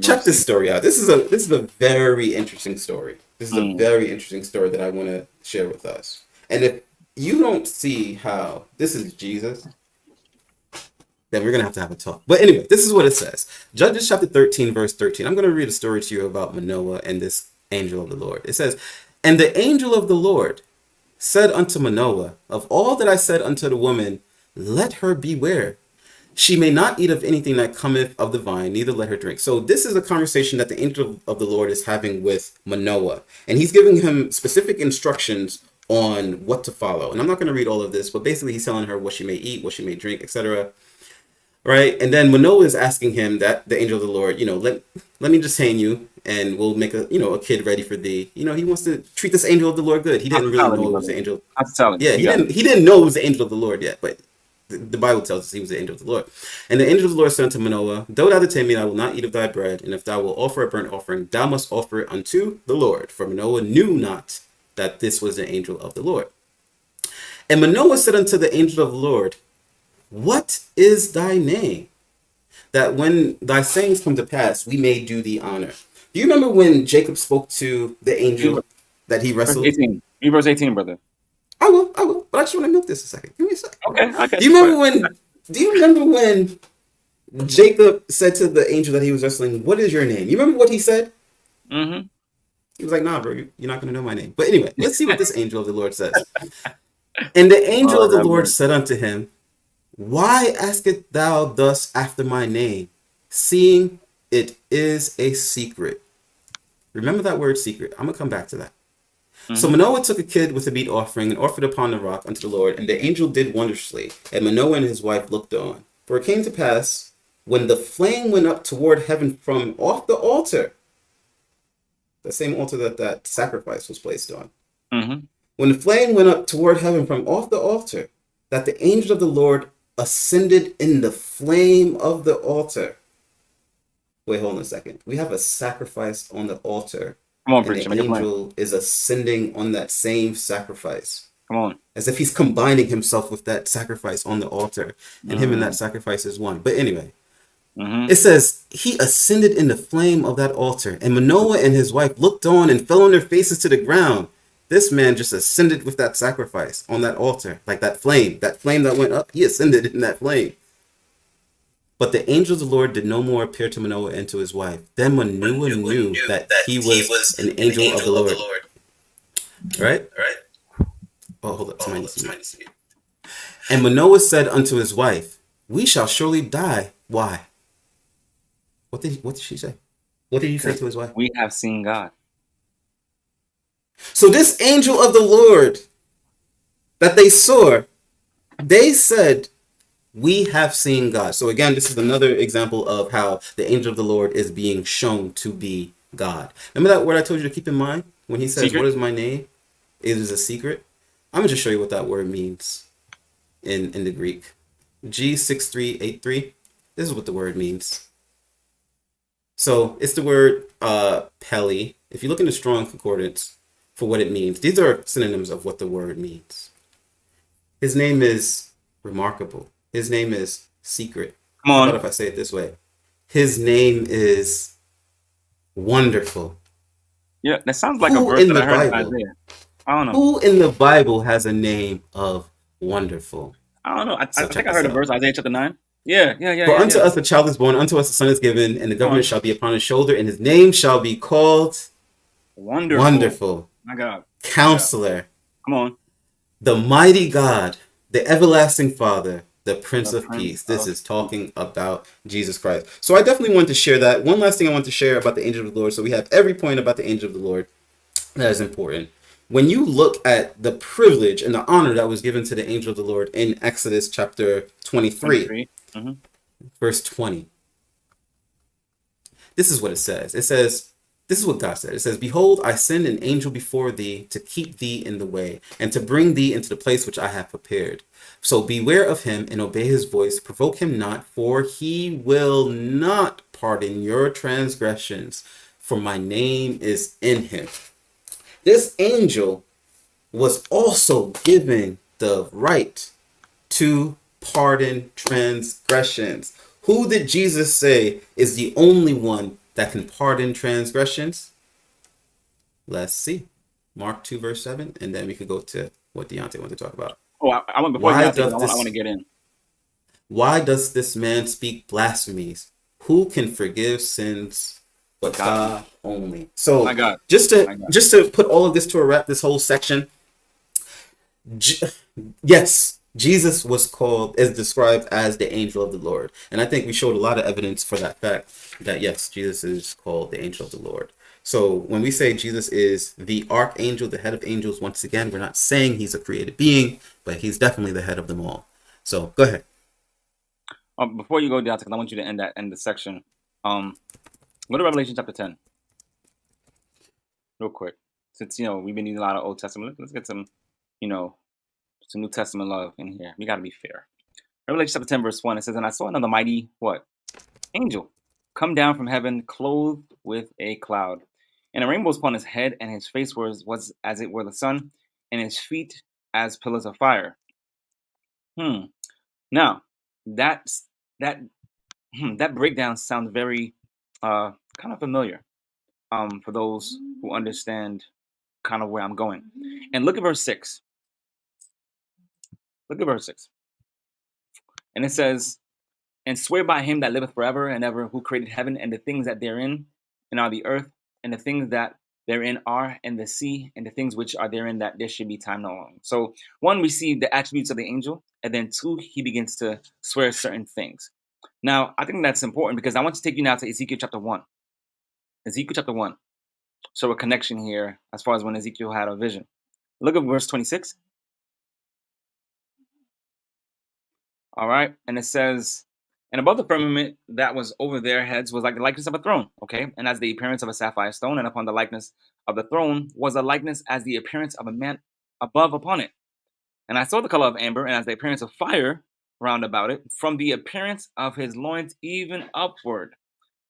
Check this Mercy. story out. This is a very interesting story. This is a Mm. very interesting story that I want to share with us. And if you don't see how this is Jesus, then we're gonna have a talk. But anyway, this is what it says. Judges chapter 13, verse 13. I'm gonna read a story to you about Manoah and this angel of the Lord. It says, and the angel of the Lord said unto Manoah, of all that I said unto the woman, let her beware. She may not eat of anything that cometh of the vine, neither let her drink. So this is a conversation that the angel of the Lord is having with Manoah. And he's giving him specific instructions on what to follow. And I'm not going to read all of this, but basically he's telling her what she may eat, what she may drink, etc. Right? And then Manoah is asking him that the angel of the Lord, let me just hang you and we'll make a kid ready for thee. He wants to treat this angel of the Lord good. He didn't really Hospitality, know it was brother. the angel. Hospitality. Yeah, You got it. he didn't know it was the angel of the Lord yet, but the Bible tells us he was the angel of the Lord. And the angel of the Lord said unto Manoah, though thou detain me, I will not eat of thy bread, and if thou wilt offer a burnt offering, thou must offer it unto the Lord. For Manoah knew not that this was the angel of the Lord. And Manoah said unto the angel of the Lord, what is thy name? That when thy sayings come to pass, we may do thee honor. Do you remember when Jacob spoke to the angel? that he Verse wrestled? 18. Read verse 18, brother. I will. But I just want to milk this a second. Give me a second. Okay, I got Do you you. remember when? Do you remember when Jacob said to the angel that he was wrestling, "What is your name?" You remember what he said? Mm-hmm. He was like, "Nah, bro, you're not going to know my name." But anyway, let's see what this angel of the Lord says. And the angel of Lord the have Lord mercy. said unto him, "Why askest thou thus after my name, seeing it is a secret?" Remember that word secret. I'm going to come back to that. So Mm-hmm. Manoah took a kid with a meat offering and offered upon the rock unto the Lord, and the angel did wondrously, and Manoah and his wife looked on. For it came to pass, when the flame went up toward heaven from off the altar, the same altar that that sacrifice was placed on, Mm-hmm. when the flame went up toward heaven from off the altar, that the angel of the Lord ascended in the flame of the altar. Wait, hold on a second. We have a sacrifice on the altar, Come on, and preacher. the Make it plain. angel is ascending on that same sacrifice, Come on. as if he's combining himself with that sacrifice on the altar, and him and that sacrifice is one. But anyway, Mm-hmm. it says, he ascended in the flame of that altar, and Manoah and his wife looked on and fell on their faces to the ground. This man just ascended with that sacrifice on that altar, like that flame that went up, he ascended in that flame. But the angel of the Lord did no more appear to Manoah and to his wife. Then Manoah knew that he was an angel of the Lord. Right? Oh, hold up. Somebody needs to mute. And Manoah said unto his wife, "We shall surely die." Why? What did she say? What did he say to his wife? We have seen God. So this angel of the Lord that they saw, they said, "We have seen God." So again, this is another example of how the angel of the Lord is being shown to be God. Remember that word I told you to keep in mind? When he says, Secret. "What is my name?" It is a secret. I'm going to just show you what that word means in the Greek. G6383. This is what the word means. So it's the word peli. If you look in the Strong Concordance for what it means, these are synonyms of what the word means. His name is remarkable. His name is secret. Come How on. about if I say it this way? His name is wonderful. Yeah, that sounds like a Who verse in that the I heard in Bible? Isaiah. I don't know. Who in the Bible has a name of wonderful? I don't know. I So think check I this heard a out. verse, Isaiah chapter 9. Yeah, yeah, yeah, For yeah, unto yeah. us a child is born, unto us a son is given, and the Come government on. shall be upon his shoulder, and his name shall be called Wonderful. Wonderful, My God. Yeah. Counselor, Come on. the Mighty God, the Everlasting Father, the Prince The of Prince Peace. This of is Peace. talking about Jesus Christ. So I definitely want to share that. One last thing I want to share about the angel of the Lord. So we have every point about the angel of the Lord that is important. When you look at the privilege and the honor that was given to the angel of the Lord in Exodus chapter 23, 23. Mm-hmm. verse 20, this is what it says. It says, this is what God said. It says, "Behold, I send an angel before thee to keep thee in the way and to bring thee into the place which I have prepared. So beware of him and obey his voice. Provoke him not, for he will not pardon your transgressions, for my name is in him." This angel was also given the right to pardon transgressions. Who did Jesus say is the only one that can pardon transgressions? Let's see. Mark 2, verse 7, and then we could go to what Deontay wanted to talk about. Oh, I want before Why Deontay, because doth I want to this get in. why does this man speak blasphemies? Who can forgive sins but God. God only? So My God. just My God. to put all of this to a wrap, this whole section, yes, Jesus was called, is described as the angel of the Lord. And I think we showed a lot of evidence for that fact that, yes, Jesus is called the angel of the Lord. So when we say Jesus is the archangel, the head of angels, once again, we're not saying he's a created being, but he's definitely the head of them all. So go ahead. Before you go, Deontay, because I want you to end the section. Go to Revelation chapter 10. Real quick. Since, we've been using a lot of Old Testament, let's get some, some New Testament love in here. We got to be fair. Revelation chapter 10, verse 1, it says, "And I saw another mighty," what? "Angel come down from heaven, clothed with a cloud. And a rainbow was upon his head, and his face was as it were the sun, and his feet as pillars of fire." Now, that's that that breakdown sounds very kind of familiar for those who understand kind of where I'm going. And look at verse 6. Look at verse 6. And it says, and swear by him that liveth forever and ever, who created heaven and the things that therein, and are the earth, and the things that therein are, and the sea, and the things which are therein, that there should be time no long. So, one, we see the attributes of the angel, and then two, he begins to swear certain things. Now, I think that's important because I want to take you now to Ezekiel chapter 1. Ezekiel chapter 1. So a connection here as far as when Ezekiel had a vision. Look at verse 26. All right. And it says, and above the firmament that was over their heads was like the likeness of a throne. Okay. And as the appearance of a sapphire stone, and upon the likeness of the throne was a likeness as the appearance of a man above upon it. And I saw the color of amber, and as the appearance of fire round about it, from the appearance of his loins even upward.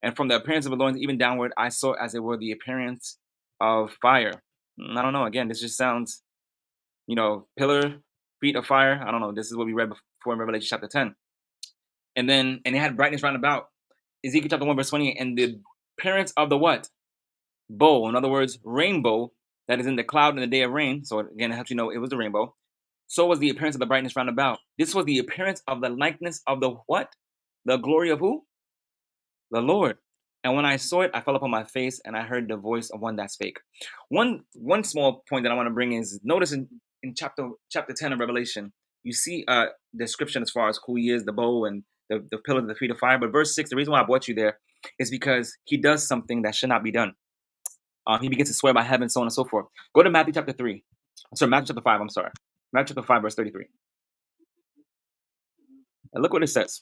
And from the appearance of the loins even downward, I saw as it were the appearance of fire. I don't know. Again, this just sounds, pillar, feet of fire. I don't know. This is what we read before in Revelation chapter 10. And it had brightness round about. Ezekiel chapter 1, verse 28. And the appearance of the what? Bow. In other words, rainbow that is in the cloud in the day of rain. So again, it helps you know it was the rainbow. So was the appearance of the brightness round about. This was the appearance of the likeness of the what? The glory of who? The Lord. And when I saw it, I fell upon my face, and I heard the voice of one that spake. One small point that I want to bring is, notice in chapter 10 of Revelation, you see a description as far as who he is, the bow and the pillar of the feet of fire. But verse 6, the reason why I brought you there is because he does something that should not be done. He begins to swear by heaven, so on and so forth. Go to Matthew chapter 3. Matthew chapter 5, I'm sorry. Matthew chapter 5, verse 33. And look what it says.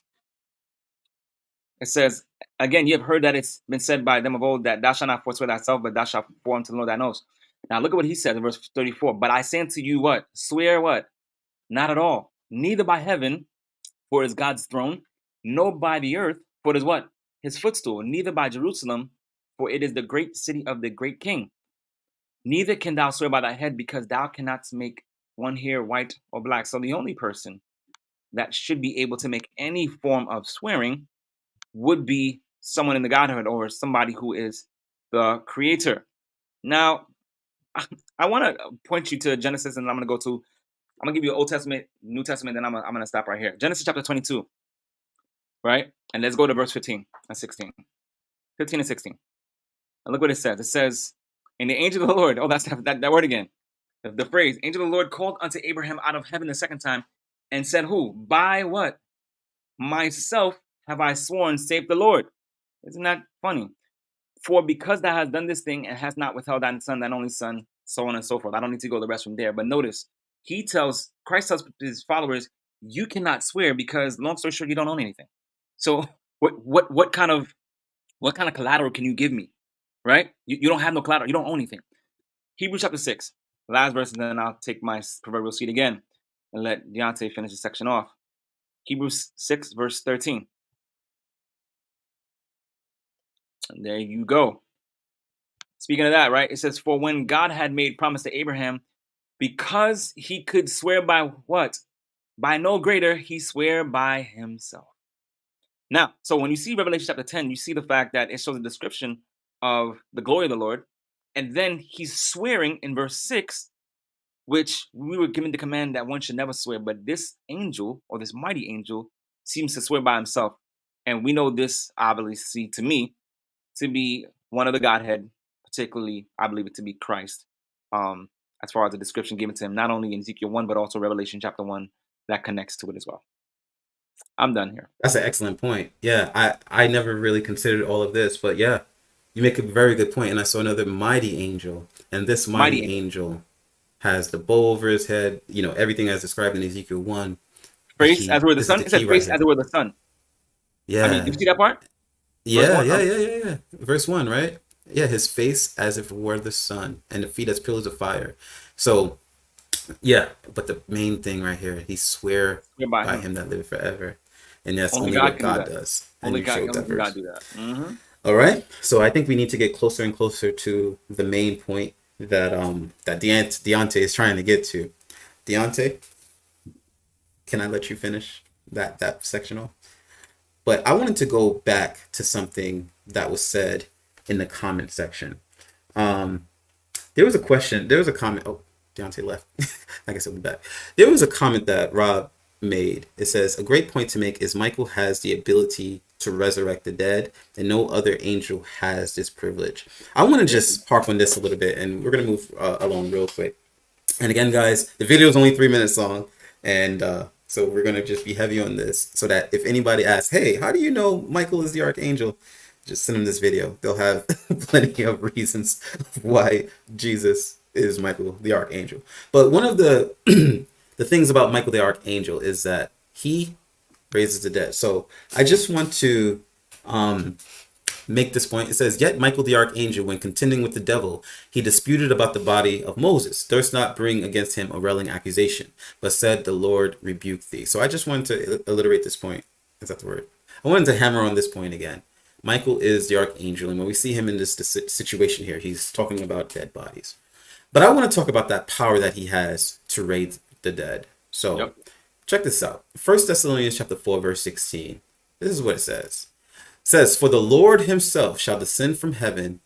It says, again, you have heard that it's been said by them of old that thou shalt not forswear thyself, but thou shalt perform unto the Lord thy knows. Now look at what he says in verse 34. But I say unto you what? Swear what? Not at all. Neither by heaven, for it is God's throne, nor by the earth, for it is what? His footstool. Neither by Jerusalem, for it is the great city of the great king. Neither can thou swear by thy head, because thou cannot make one hair white or black. So the only person that should be able to make any form of swearing would be someone in the Godhead or somebody who is the creator. Now, I want to point you to Genesis, and I'm going to give you Old Testament, New Testament, then I'm going to stop right here. Genesis chapter 22, right? And let's go to verse 15 and 16. 15 and 16. And look what it says. It says, and the angel of the Lord, that's that word again. The phrase, angel of the Lord called unto Abraham out of heaven the second time and said, who? By what? Myself have I sworn, save the Lord. Isn't that funny? For because thou hast done this thing and hast not withheld thine son, thine only son, so on and so forth. I don't need to go the rest from there. But notice, Christ tells his followers, you cannot swear because, long story short, you don't own anything. So what kind of collateral can you give me? Right? You don't have no collateral. You don't own anything. Hebrews chapter 6, last verse, and then I'll take my proverbial seat again and let Deontay finish the section off. Hebrews 6, verse 13. And there you go. Speaking of that, right? It says, for when God had made promise to Abraham, because he could swear by what? By no greater, he swore by himself. Now, so when you see Revelation chapter 10, you see the fact that it shows a description of the glory of the Lord. And then he's swearing in verse 6, which we were given the command that one should never swear. But this angel, or this mighty angel, seems to swear by himself. And we know this, obviously, to me, to be one of the Godhead, particularly, I believe it to be Christ, as far as the description given to him, not only in Ezekiel 1, but also Revelation chapter 1, that connects to it as well. I'm done here. That's an excellent point. Yeah, I never really considered all of this, but yeah, you make a very good point. And I saw another mighty angel, and this mighty angel has the bow over his head, everything as described in Ezekiel 1. Face as were the sun? It said face as it were the sun. Yeah. I mean, did you see that part? Yeah. Verse 1, right? Yeah, his face as if it were the sun, and the feet as pillars of fire. So, yeah, but the main thing right here, he swear by him that liveth forever. And that's only what God does. Only God can do that. Mm-hmm. All right. So I think we need to get closer and closer to the main point that Deontay is trying to get to. Deontay, can I let you finish that section off? But I wanted to go back to something that was said in the comment section. There was a question. There was a comment. Oh, Deontay left. I guess he'll be back. There was a comment that Rob made. It says, a great point to make is Michael has the ability to resurrect the dead, and no other angel has this privilege. I want to just harp on this a little bit, and we're going to move along real quick. And again, guys, the video is only 3 minutes long, and so we're going to just be heavy on this so that if anybody asks, hey, how do you know Michael is the archangel? Just send them this video. They'll have plenty of reasons why Jesus is Michael the archangel. But one of the the things about Michael the archangel is that he raises the dead. So I just want to make this point. It says, yet Michael the archangel, when contending with the devil, he disputed about the body of Moses, durst not bring against him a railing accusation, but said, the Lord rebuke thee. So I just wanted to alliterate this point. Is that the word? I wanted to hammer on this point again. Michael is the archangel, and when we see him in this situation here, he's talking about dead bodies. But I want to talk about that power that he has to raise the dead. So check this out. 1 Thessalonians chapter 4, verse 16. This is what it says. It says, for the Lord himself shall descend from heaven.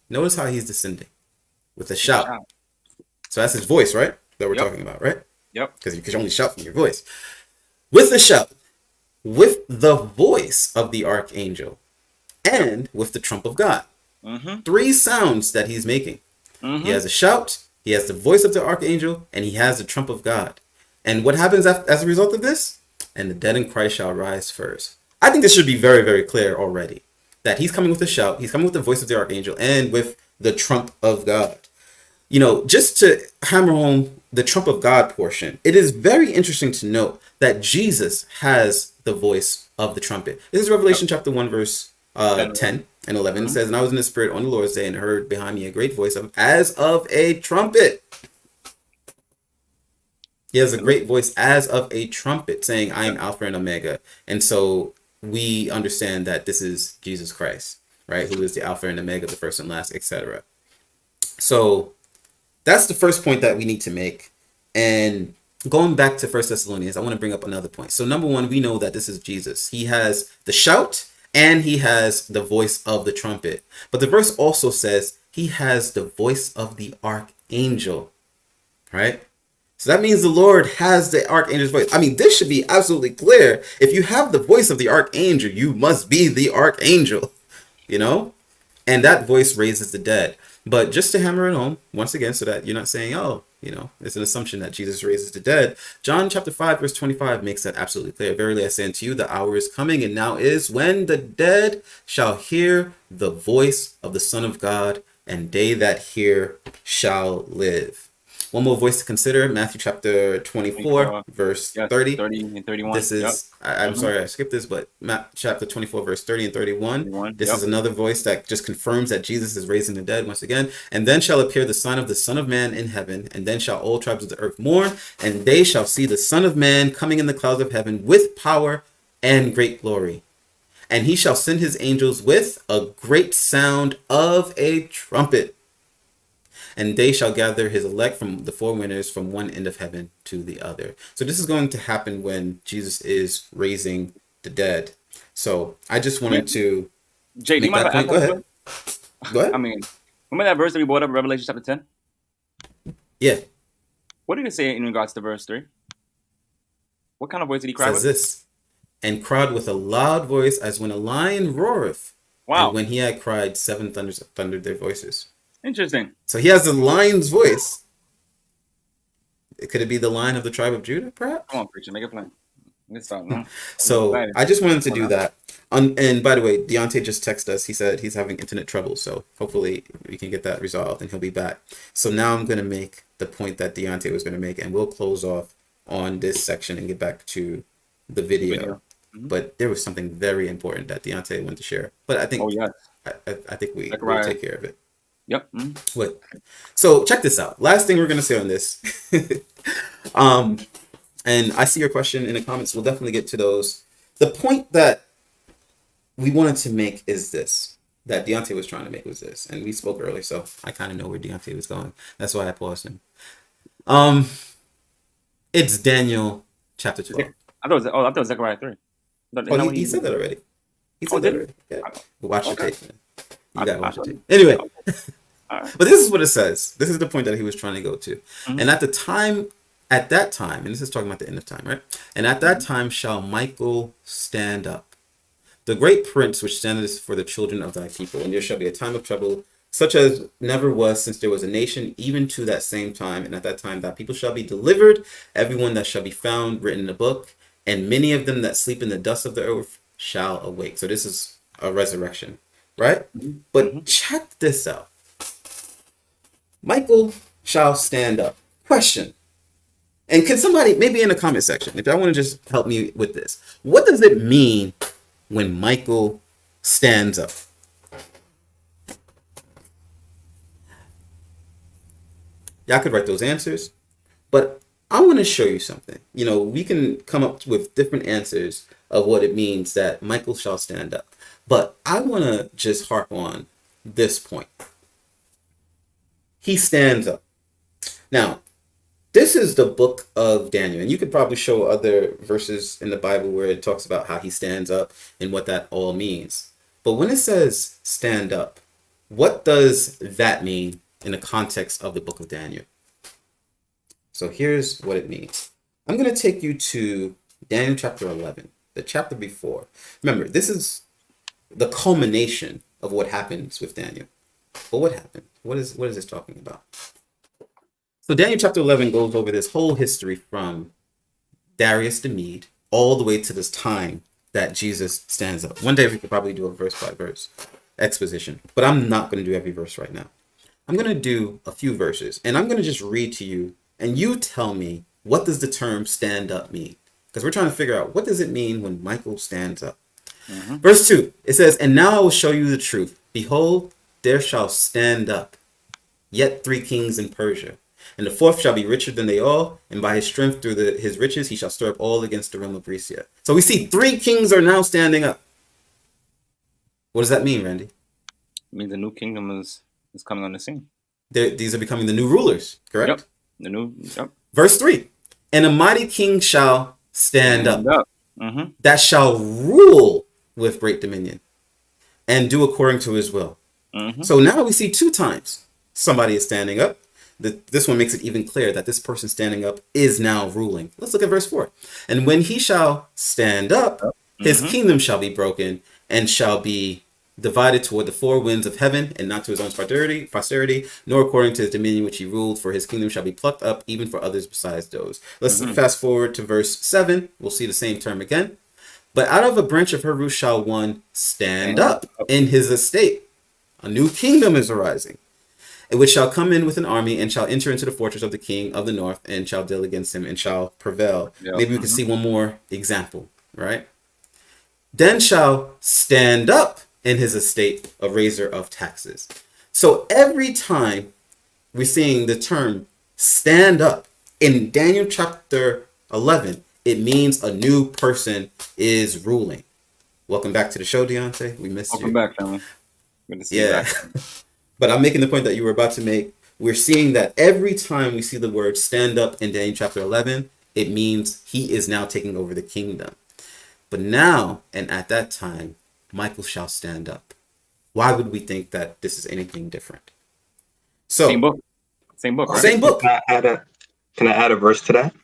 Notice how he's descending. With a shout. So that's his voice, right? That we're talking about, right? Yep. Because you can only shout from your voice. With a shout. With the voice of the archangel. And with the trump of God. Three sounds that he's making. He has a shout, he has the voice of the archangel, and he has the trump of God. And what happens as a result of this? And the dead in Christ shall rise first. I think this should be very, very clear already. That he's coming with a shout, he's coming with the voice of the archangel, and with the trump of God. You know, just to hammer home the trump of God portion, it is very interesting to note that Jesus has the voice of the trumpet. This is Revelation chapter 1, verse 10 and 11. It says, and I was in the spirit on the Lord's day and heard behind me a great voice as of a trumpet. He has a great voice as of a trumpet saying, I am Alpha and Omega. And so we understand that this is Jesus Christ, right? Who is the Alpha and Omega, the first and last, etc. So that's the first point that we need to make. And going back to 1 Thessalonians, I want to bring up another point. So number one, we know that this is Jesus. He has the shout and he has the voice of the trumpet. But the verse also says he has the voice of the archangel, right? So that means the Lord has the archangel's voice. I mean, this should be absolutely clear. If you have the voice of the archangel, you must be the archangel, you know? And that voice raises the dead. But just to hammer it home, once again, so that you're not saying, oh, you know, it's an assumption that Jesus raises the dead. John chapter 5, verse 25 makes that absolutely clear. Verily I say unto you, the hour is coming, and now is, when the dead shall hear the voice of the Son of God, and they that hear shall live. One more voice to consider, Matthew chapter 24, verse 30. 30 and 31. This is, I'm sorry I skipped this, but chapter 24, verse 30 and 31. This is another voice that just confirms that Jesus is raising the dead once again. And then shall appear the sign of the Son of Man in heaven, and then shall all tribes of the earth mourn, and they shall see the Son of Man coming in the clouds of heaven with power and great glory. And he shall send his angels with a great sound of a trumpet. And they shall gather his elect from the four winds from one end of heaven to the other. So this is going to happen when Jesus is raising the dead. So I just wanted to Jay, do you mind if I ask Go ahead. Go ahead. I mean, remember that verse that we brought up in Revelation chapter 10? Yeah. What did it say in regards to verse 3? What kind of voice did he cry Says with? this, and cried with a loud voice as when a lion roareth. Wow. And when he had cried, seven thunders thundered their voices. Interesting. So he has the lion's voice. Could it be the lion of the tribe of Judah, perhaps? Come on, preacher, make it plain. Let's start, man. So I just wanted to do that. And by the way, Deontay just texted us. He said he's having internet trouble. So hopefully we can get that resolved and he'll be back. So now I'm going to make the point that Deontay was going to make, and we'll close off on this section and get back to the video. But there was something very important that Deontay wanted to share. But I think, I think we'll take care of it. Yep. Wait. So check this out. Last thing we're going to say on this. And I see your question in the comments. We'll definitely get to those. The point that we wanted to make is this, that Deontay was trying to make was this. And we spoke earlier, so I kind of know where Deontay was going. That's why I paused him. It's Daniel chapter 12. I thought it was Zechariah 3. He said that already. He said that already. Yeah. Watch the tape, man. You gotta watch the tape. Anyway. All right. But this is what it says. This is the point that he was trying to go to. Mhm. And at that time, and this is talking about the end of time, right? And at that time shall Michael stand up, the great prince which standeth for the children of thy people. And there shall be a time of trouble, such as never was since there was a nation, even to that same time. And at that time thy people shall be delivered, everyone that shall be found written in the book, and many of them that sleep in the dust of the earth shall awake. So this is a resurrection, right? Mhm. But check this out. Michael shall stand up. Question. And can somebody, maybe in the comment section, if y'all want to just help me with this, what does it mean when Michael stands up? Y'all could write those answers, but I want to show you something. You know, we can come up with different answers of what it means that Michael shall stand up. But I want to just harp on this point. He stands up. Now, this is the book of Daniel, and you could probably show other verses in the Bible where it talks about how he stands up and what that all means. But when it says stand up, what does that mean in the context of the book of Daniel? So here's what it means. I'm going to take you to Daniel chapter 11, the chapter before. Remember, this is the culmination of what happens with Daniel. But what happened? What is this talking about? So Daniel chapter 11 goes over this whole history from Darius the Mede all the way to this time that Jesus stands up. One day we could probably do a verse by verse exposition, but I'm not going to do every verse right now. I'm going to do a few verses, and I'm going to just read to you, and you tell me, what does the term stand up mean? Because we're trying to figure out, what does it mean when Michael stands up? Verse 2, it says, and now I will show you the truth. Behold, there shall stand up yet 3 kings in Persia. And the fourth shall be richer than they all, and by his strength through his riches he shall stir up all against the realm of Grecia. So we see 3 kings are now standing up. What does that mean, Randy? It means the new kingdom is coming on the scene. These are becoming the new rulers, correct? Yep. Verse 3, and a mighty king shall stand up, Mm-hmm. that shall rule with great dominion, and do according to his will. Mm-hmm. So now we see 2 times somebody is standing up. This one makes it even clear that this person standing up is now ruling. Let's look at verse 4. And when he shall stand up, his kingdom shall be broken and shall be divided toward the 4 winds of heaven, and not to his own posterity, nor according to his dominion which he ruled, for his kingdom shall be plucked up even for others besides those. Let's fast forward to verse 7. We'll see the same term again. But out of a branch of her root shall one stand up in his estate. A new kingdom is arising, which shall come in with an army, and shall enter into the fortress of the king of the north, and shall deal against him, and shall prevail. Yep. Maybe we can see one more example, right? Then shall stand up in his estate a raiser of taxes. So every time we're seeing the term stand up in Daniel chapter 11, it means a new person is ruling. Welcome back to the show, Deontay. We missed you. Welcome back, family. Good to see you back. But I'm making the point that you were about to make. We're seeing that every time we see the word stand up in Daniel chapter 11, it means he is now taking over the kingdom. But now, and at that time, Michael shall stand up. Why would we think that this is anything different? So, Same book, right? Same book. Can I add a verse to that?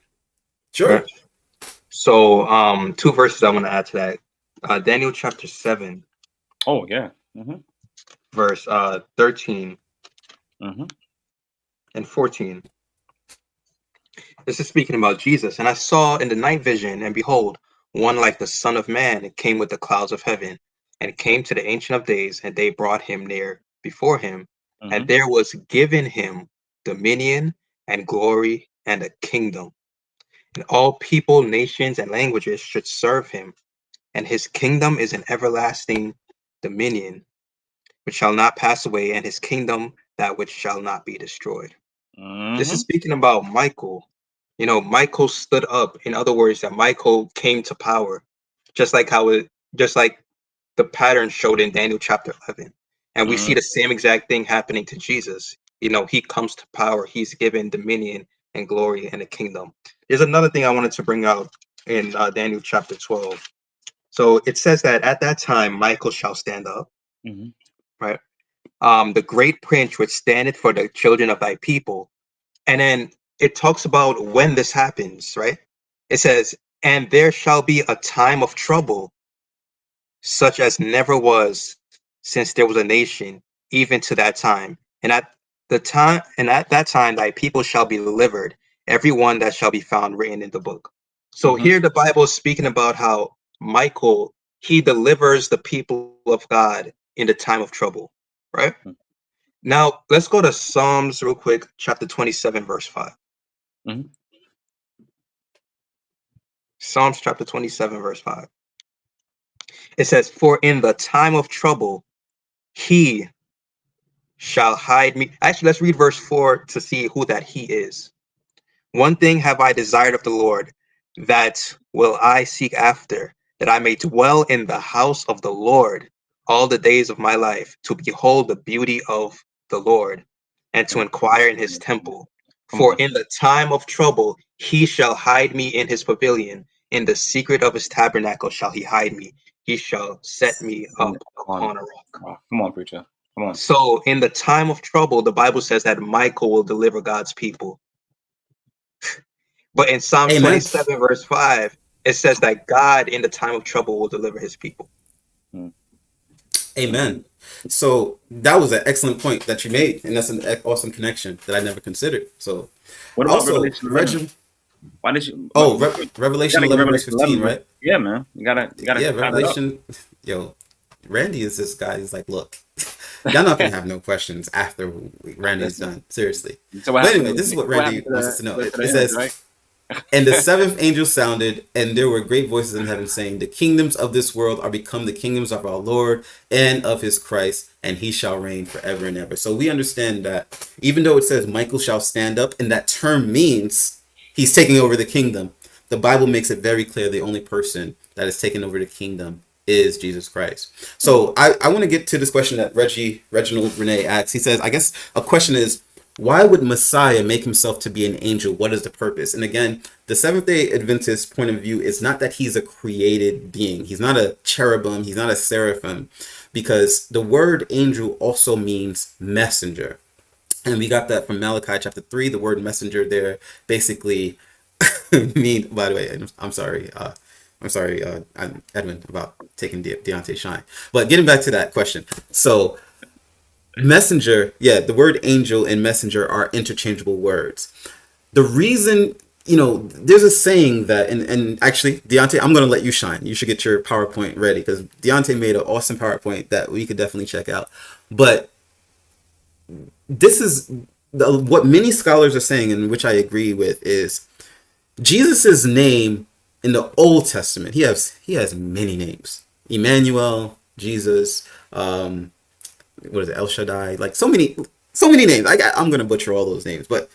Sure. Right. So 2 verses I want to add to that. Daniel chapter 7. Oh yeah. Mm-hmm. Verse 13 Mm-hmm. and 14. This is speaking about Jesus. And I saw in the night vision, and behold, one like the Son of Man came with the clouds of heaven, and came to the Ancient of Days, and they brought him near before him. And there was given him dominion and glory and a kingdom. And all people, nations, and languages should serve him. And his kingdom is an everlasting dominion, which shall not pass away, and his kingdom that which shall not be destroyed. This is speaking about Michael. You know, Michael stood up. In other words, that Michael came to power, just like the pattern showed in Daniel chapter 11. And we see the same exact thing happening to Jesus. You know, he comes to power. He's given dominion and glory and a kingdom. There's another thing I wanted to bring out in Daniel chapter 12. So it says that at that time, Michael shall stand up, right? the great prince which standeth for the children of thy people. And then it talks about when this happens, right? It says, and there shall be a time of trouble, such as never was since there was a nation, even to that time. And at that time thy people shall be delivered, every one that shall be found written in the book. So Mhm. here the Bible is speaking about how Michael, he delivers the people of God in the time of trouble, right? Mhm. Now let's go to Psalms real quick, chapter 27, verse 5. Mhm. Psalms chapter 27, verse 5. It says, for in the time of trouble, he shall hide me. Actually, let's read verse 4 to see who that he is. One thing have I desired of the Lord, that will I seek after, that I may dwell in the house of the Lord all the days of my life, to behold the beauty of the Lord, and to inquire in his temple. Come For on. in the time of trouble he shall hide me in his pavilion, in the secret of his tabernacle shall he hide me. He shall set me up Come upon a rock. on. Come on, preacher. Come on. So in the time of trouble, the Bible says that Michael will deliver God's people. But in Psalms Amen. 27, verse 5, it says that God in the time of trouble will deliver his people. Mm. Amen. So that was an excellent point that you made, and that's an awesome connection that I never considered. So What about also, Revelation 11? Why did you Revelation gotta get 11 verse Revelation 11, 15, bro? right? Yeah, man. You gotta Yeah, tie that up. Revelation. Yo, Randy is this guy. He's like, look, y'all not gonna have no questions after Randy's Listen. done. Seriously. So what But happened anyway, this is what what happened Randy wants us to know. to It the image, says, right? and the seventh angel sounded, and there were great voices in heaven saying, the kingdoms of this world are become the kingdoms of our Lord and of his Christ, and he shall reign forever and ever. So we understand that even though it says Michael shall stand up, and that term means he's taking over the kingdom, the Bible makes it very clear the only person that is taking over the kingdom is Jesus Christ. Mm. So I want to get to this question that Reginald Renee asks. He says, I guess a question is, why would Messiah make himself to be an angel? What is the purpose? And again, the Seventh day Adventist point of view is not that he's a created being. He's not a cherubim. He's not a seraphim, because the word angel also means messenger. And we got that from Malachi chapter 3. The word messenger there basically mean, by the way, I'm sorry, I'm Edwin, about taking Deontay shine. But getting back to that question. So messenger, yeah, the word angel and messenger are interchangeable words. The reason, there's a saying that, and actually, Deontay, I'm going to let you shine. You should get your PowerPoint ready, because Deontay made an awesome PowerPoint that we could definitely check out. But this is what many scholars are saying, and which I agree with, is Jesus's name in the Old Testament. He has many names: Emmanuel, Jesus, what is it, El Shaddai, like so many names. I'm gonna butcher all those names, but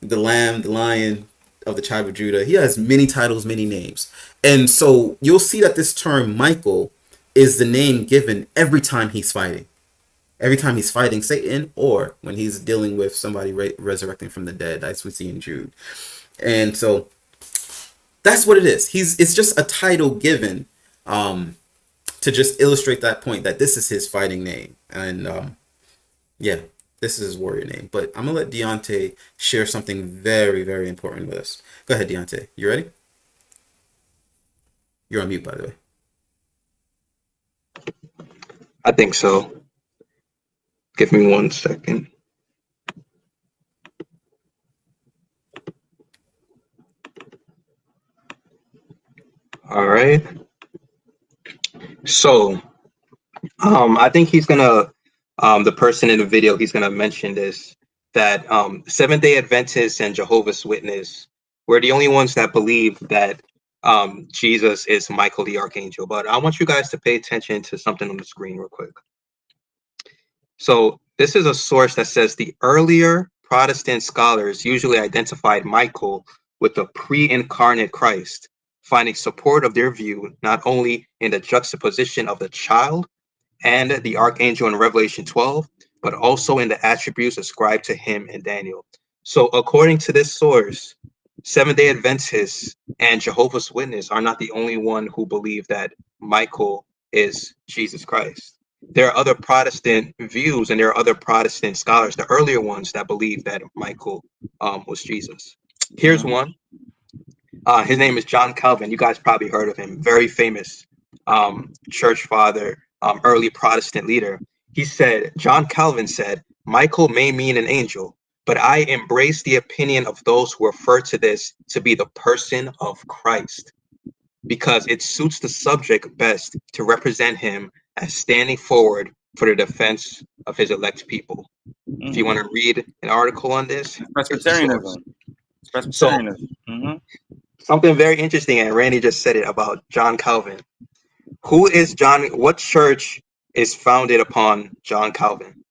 the Lamb, the Lion of the tribe of Judah. He has many titles, many names, and so you'll see that this term Michael is the name given every time he's fighting. Every time he's fighting Satan, or when he's dealing with somebody resurrecting from the dead, that's what we see in Jude. And so that's what it is. It's just a title given to just illustrate that point, that this is his fighting name. And yeah, this is his warrior name. But I'm gonna let Deontay share something very, very important with us. Go ahead, Deontay. You ready? You're on mute, by the way. I think so. Give me 1 second. All right. So, I think he's gonna, the person in the video, he's gonna mention this, that Seventh Day Adventists and Jehovah's Witness were the only ones that believe that Jesus is Michael the Archangel. But I want you guys to pay attention to something on the screen real quick. So this is a source that says the earlier Protestant scholars usually identified Michael with the pre-incarnate Christ, finding support of their view not only in the juxtaposition of the child and the archangel in Revelation 12, but also in the attributes ascribed to him in Daniel. So according to this source, Seventh-day Adventists and Jehovah's Witness are not the only one who believe that Michael is Jesus Christ. there are other Protestant views and there are other Protestant scholars, the earlier ones that believe that Michael was Jesus. Here's one. His name is John Calvin. You guys probably heard of him. Very famous church father, early Protestant leader. John Calvin said, Michael may mean an angel, but I embrace the opinion of those who refer to this to be the person of Christ, because it suits the subject best to represent him as standing forward for the defense of his elect people. If you want to read an article on this, Presbyterianism. Presbyterianism. Something very interesting, and Randy just said it about John Calvin. Who is John? What church is founded upon John Calvin?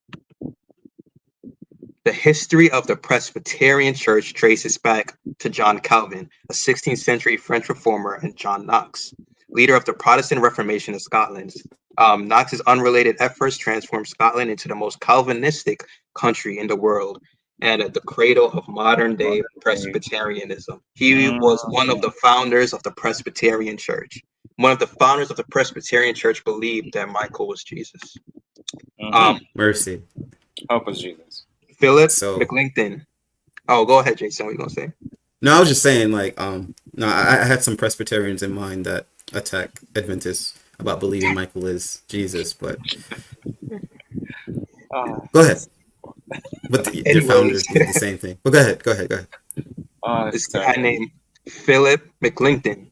The history of the Presbyterian Church traces back to John Calvin, a 16th century French reformer, and John Knox, leader of the Protestant Reformation of Scotland. Knox's unrelated efforts transformed Scotland into the most Calvinistic country in the world and the cradle of modern day Presbyterianism. He was one of the founders of the Presbyterian Church. One of the founders of the Presbyterian Church believed that Michael was Jesus. Mercy. Help us, Jesus. Philip McLington. Oh, go ahead, Jason. What are you gonna say? No, I was just saying, like, no, I had some Presbyterians in mind that attack Adventists about believing Michael is Jesus, but go ahead. But their founders did the same thing. But go ahead. This guy named Philip McLington.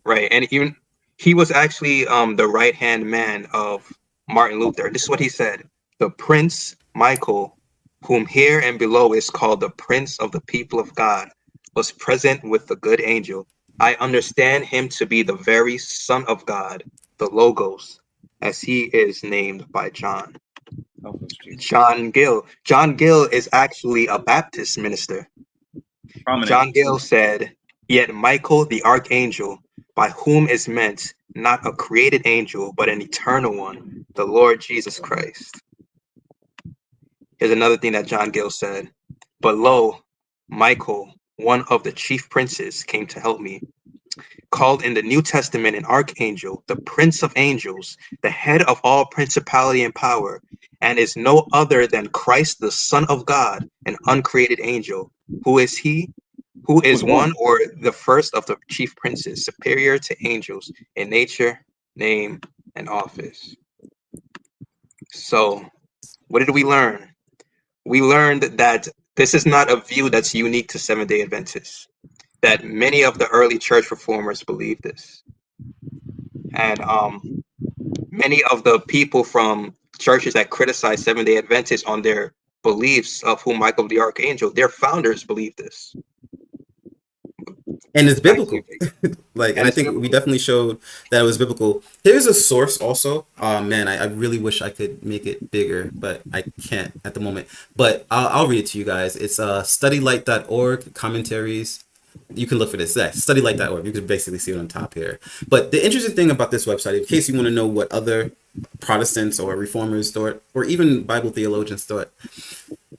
Right, and even he was actually the right-hand man of Martin Luther. This is what he said: the Prince Michael, whom here and below is called the Prince of the people of God, was present with the good angel. I understand him to be the very Son of God, the Logos, as he is named by John. John Gill. John Gill is actually a Baptist minister. John Gill said, yet Michael the Archangel, by whom is meant not a created angel, but an eternal one, the Lord Jesus Christ. Here's another thing that John Gill said. But lo, Michael, one of the chief princes, came to help me. Called in the New Testament an archangel, the prince of angels, the head of all principality and power, and is no other than Christ, the Son of God, an uncreated angel. Who is he? Who is one or the first of the chief princes, superior to angels in nature, name, and office. So, what did we learn? We learned that this is not a view that's unique to Seventh-day Adventists, that many of the early church reformers believed this. And many of the people from churches that criticize Seventh-day Adventists on their beliefs of who Michael the Archangel, their founders believe this. And it's biblical. And I think we definitely showed that it was biblical. Here's a source also. Man, I really wish I could make it bigger, but I can't at the moment. But I'll read it to you guys. It's studylight.org, commentaries. You can look for this. Studylight.org. You can basically see it on top here. But the interesting thing about this website, in case you want to know what other Protestants or reformers thought, or even Bible theologians thought,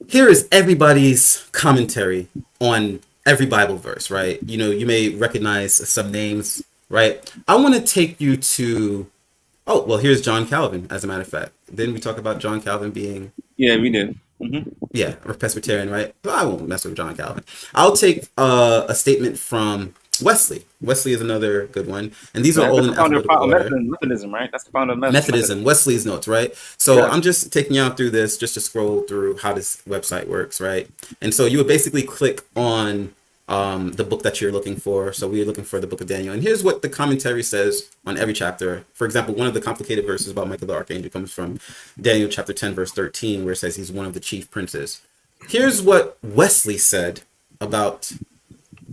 here is everybody's commentary on every Bible verse, right? You know, you may recognize some names, right? I want to take you to, here's John Calvin, as a matter of fact. Didn't we talk about John Calvin being... Yeah, we did. Yeah, or Presbyterian, right? I won't mess with John Calvin. I'll take a statement from Wesley. Wesley is another good one. And these are all in alphabetical order. Methodism, right? That's the founder of Methodism. Wesley's notes, right? So I'm just taking you out through this just to scroll through how this website works, right? And so you would basically click on the book that you're looking for. So we're looking for the book of Daniel. And here's what the commentary says on every chapter. For example, one of the complicated verses about Michael the Archangel comes from Daniel chapter 10, verse 13, where it says he's one of the chief princes. Here's what Wesley said about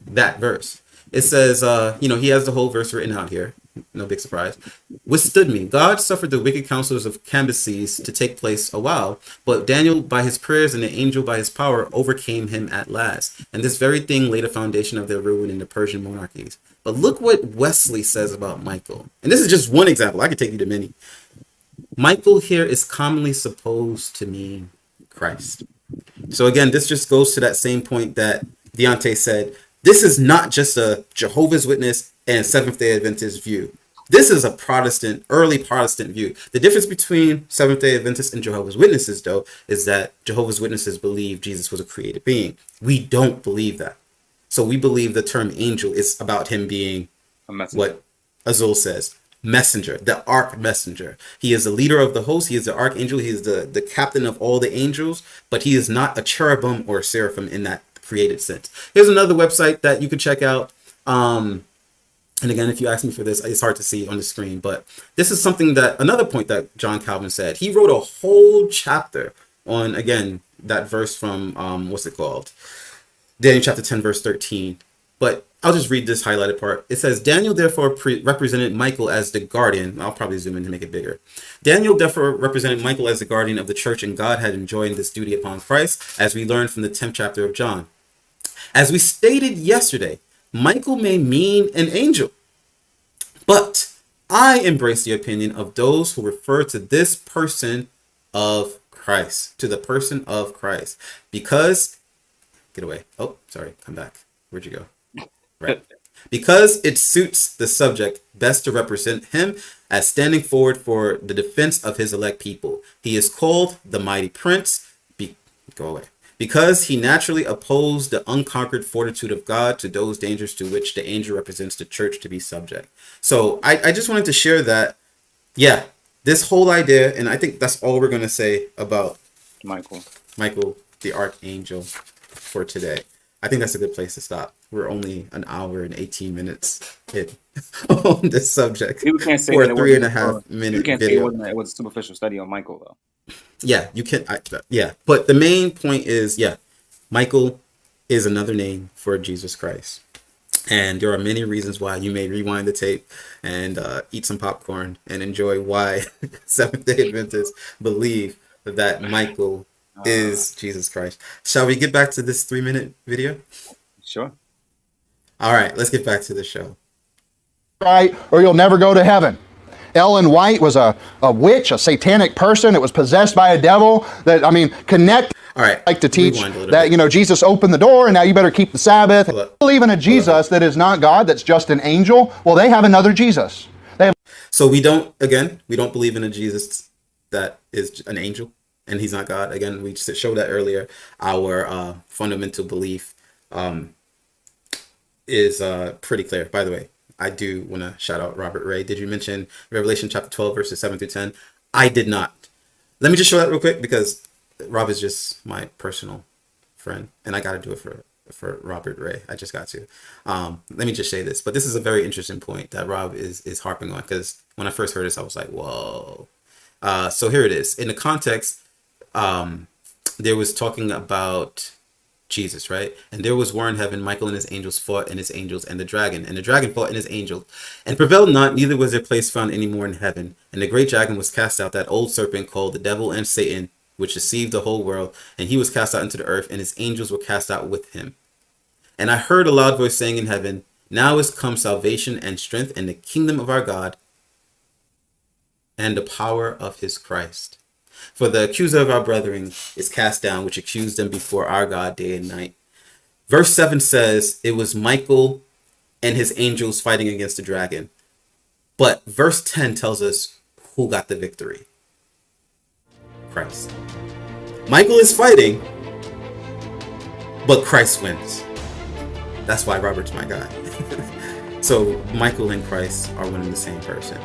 that verse. It says, he has the whole verse written out here. No big surprise. Withstood me. God suffered the wicked counsels of Cambyses to take place a while, but Daniel by his prayers and the angel by his power overcame him at last. And this very thing laid a foundation of their ruin in the Persian monarchies. But look what Wesley says about Michael. And this is just one example. I could take you to many. Michael here is commonly supposed to mean Christ. So again, this just goes to that same point that Deontay said. This is not just a Jehovah's Witness and Seventh-day Adventist view. This is a Protestant, early Protestant view. The difference between Seventh-day Adventists and Jehovah's Witnesses, though, is that Jehovah's Witnesses believe Jesus was a created being. We don't believe that. So we believe the term angel is about him being what Azul says, messenger, the arch messenger. He is the leader of the host. He is the archangel. He is the captain of all the angels, but he is not a cherubim or a seraphim in that created sense. Here's another website that you can check out. And again, if you ask me for this, it's hard to see on the screen, but this is something that, another point that John Calvin said. He wrote a whole chapter on, again, that verse from, what's it called? Daniel chapter 10, verse 13. But I'll just read this highlighted part. It says, Daniel therefore represented Michael as the guardian. I'll probably zoom in to make it bigger. Daniel therefore represented Michael as the guardian of the church, and God had enjoined this duty upon Christ, as we learned from the 10th chapter of John. As we stated yesterday, Michael may mean an angel, but I embrace the opinion of those who refer to this person of Christ, to the person of Christ, because, get away. Oh, sorry, come back. Where'd you go? Right. Because it suits the subject best to represent him as standing forward for the defense of his elect people. He is called the mighty prince. Go away. Because he naturally opposed the unconquered fortitude of God to those dangers to which the angel represents the church to be subject. So I just wanted to share that. Yeah, this whole idea, and I think that's all we're going to say about Michael the Archangel for today. I think that's a good place to stop. We're only an hour and 18 minutes in on this subject. People can't say for that a 3.5 minute you can't video. Say it was a superficial study on Michael, though. Yeah, you can. Yeah, but the main point is, yeah, Michael is another name for Jesus Christ. And there are many reasons why you may rewind the tape and eat some popcorn and enjoy why Seventh-day Adventists believe that Michael is Jesus Christ. Shall we get back to this 3-minute video? Sure. All right, let's get back to the show. Right, or you'll never go to heaven. Ellen White was a witch, a satanic person. It was possessed by a devil. That, I mean, connect. All right. Like to teach that, you know, Jesus opened the door and now you better keep the Sabbath. Believe in a Jesus that is not God, that's just an angel. Well, they have another Jesus. So we don't believe in a Jesus that is an angel and he's not God. Again, we showed that earlier. Our fundamental belief is pretty clear. By the way, I do want to shout out Robert Ray. Did you mention Revelation chapter 12, verses 7 through 10? I did not. Let me just show that real quick because Rob is just my personal friend, and I got to do it for Robert Ray. I just got to. Let me just say this, but this is a very interesting point that Rob is harping on, because when I first heard this, I was like, whoa. So here it is. In the context, there was talking about Jesus, right? And there was war in heaven. Michael and his angels fought, and his angels and the dragon fought and his angels, and prevailed not, neither was their place found any more in heaven. And the great dragon was cast out, that old serpent called the devil and Satan, which deceived the whole world, and he was cast out into the earth, and his angels were cast out with him. And I heard a loud voice saying in heaven, now is come salvation and strength and the kingdom of our God and the power of his Christ. For the accuser of our brethren is cast down, which accused them before our God day and night. Verse 7 says it was Michael and his angels fighting against the dragon. But verse 10 tells us who got the victory. Christ. Michael is fighting, but Christ wins. That's why Robert's my guy. So Michael and Christ are one and the same person.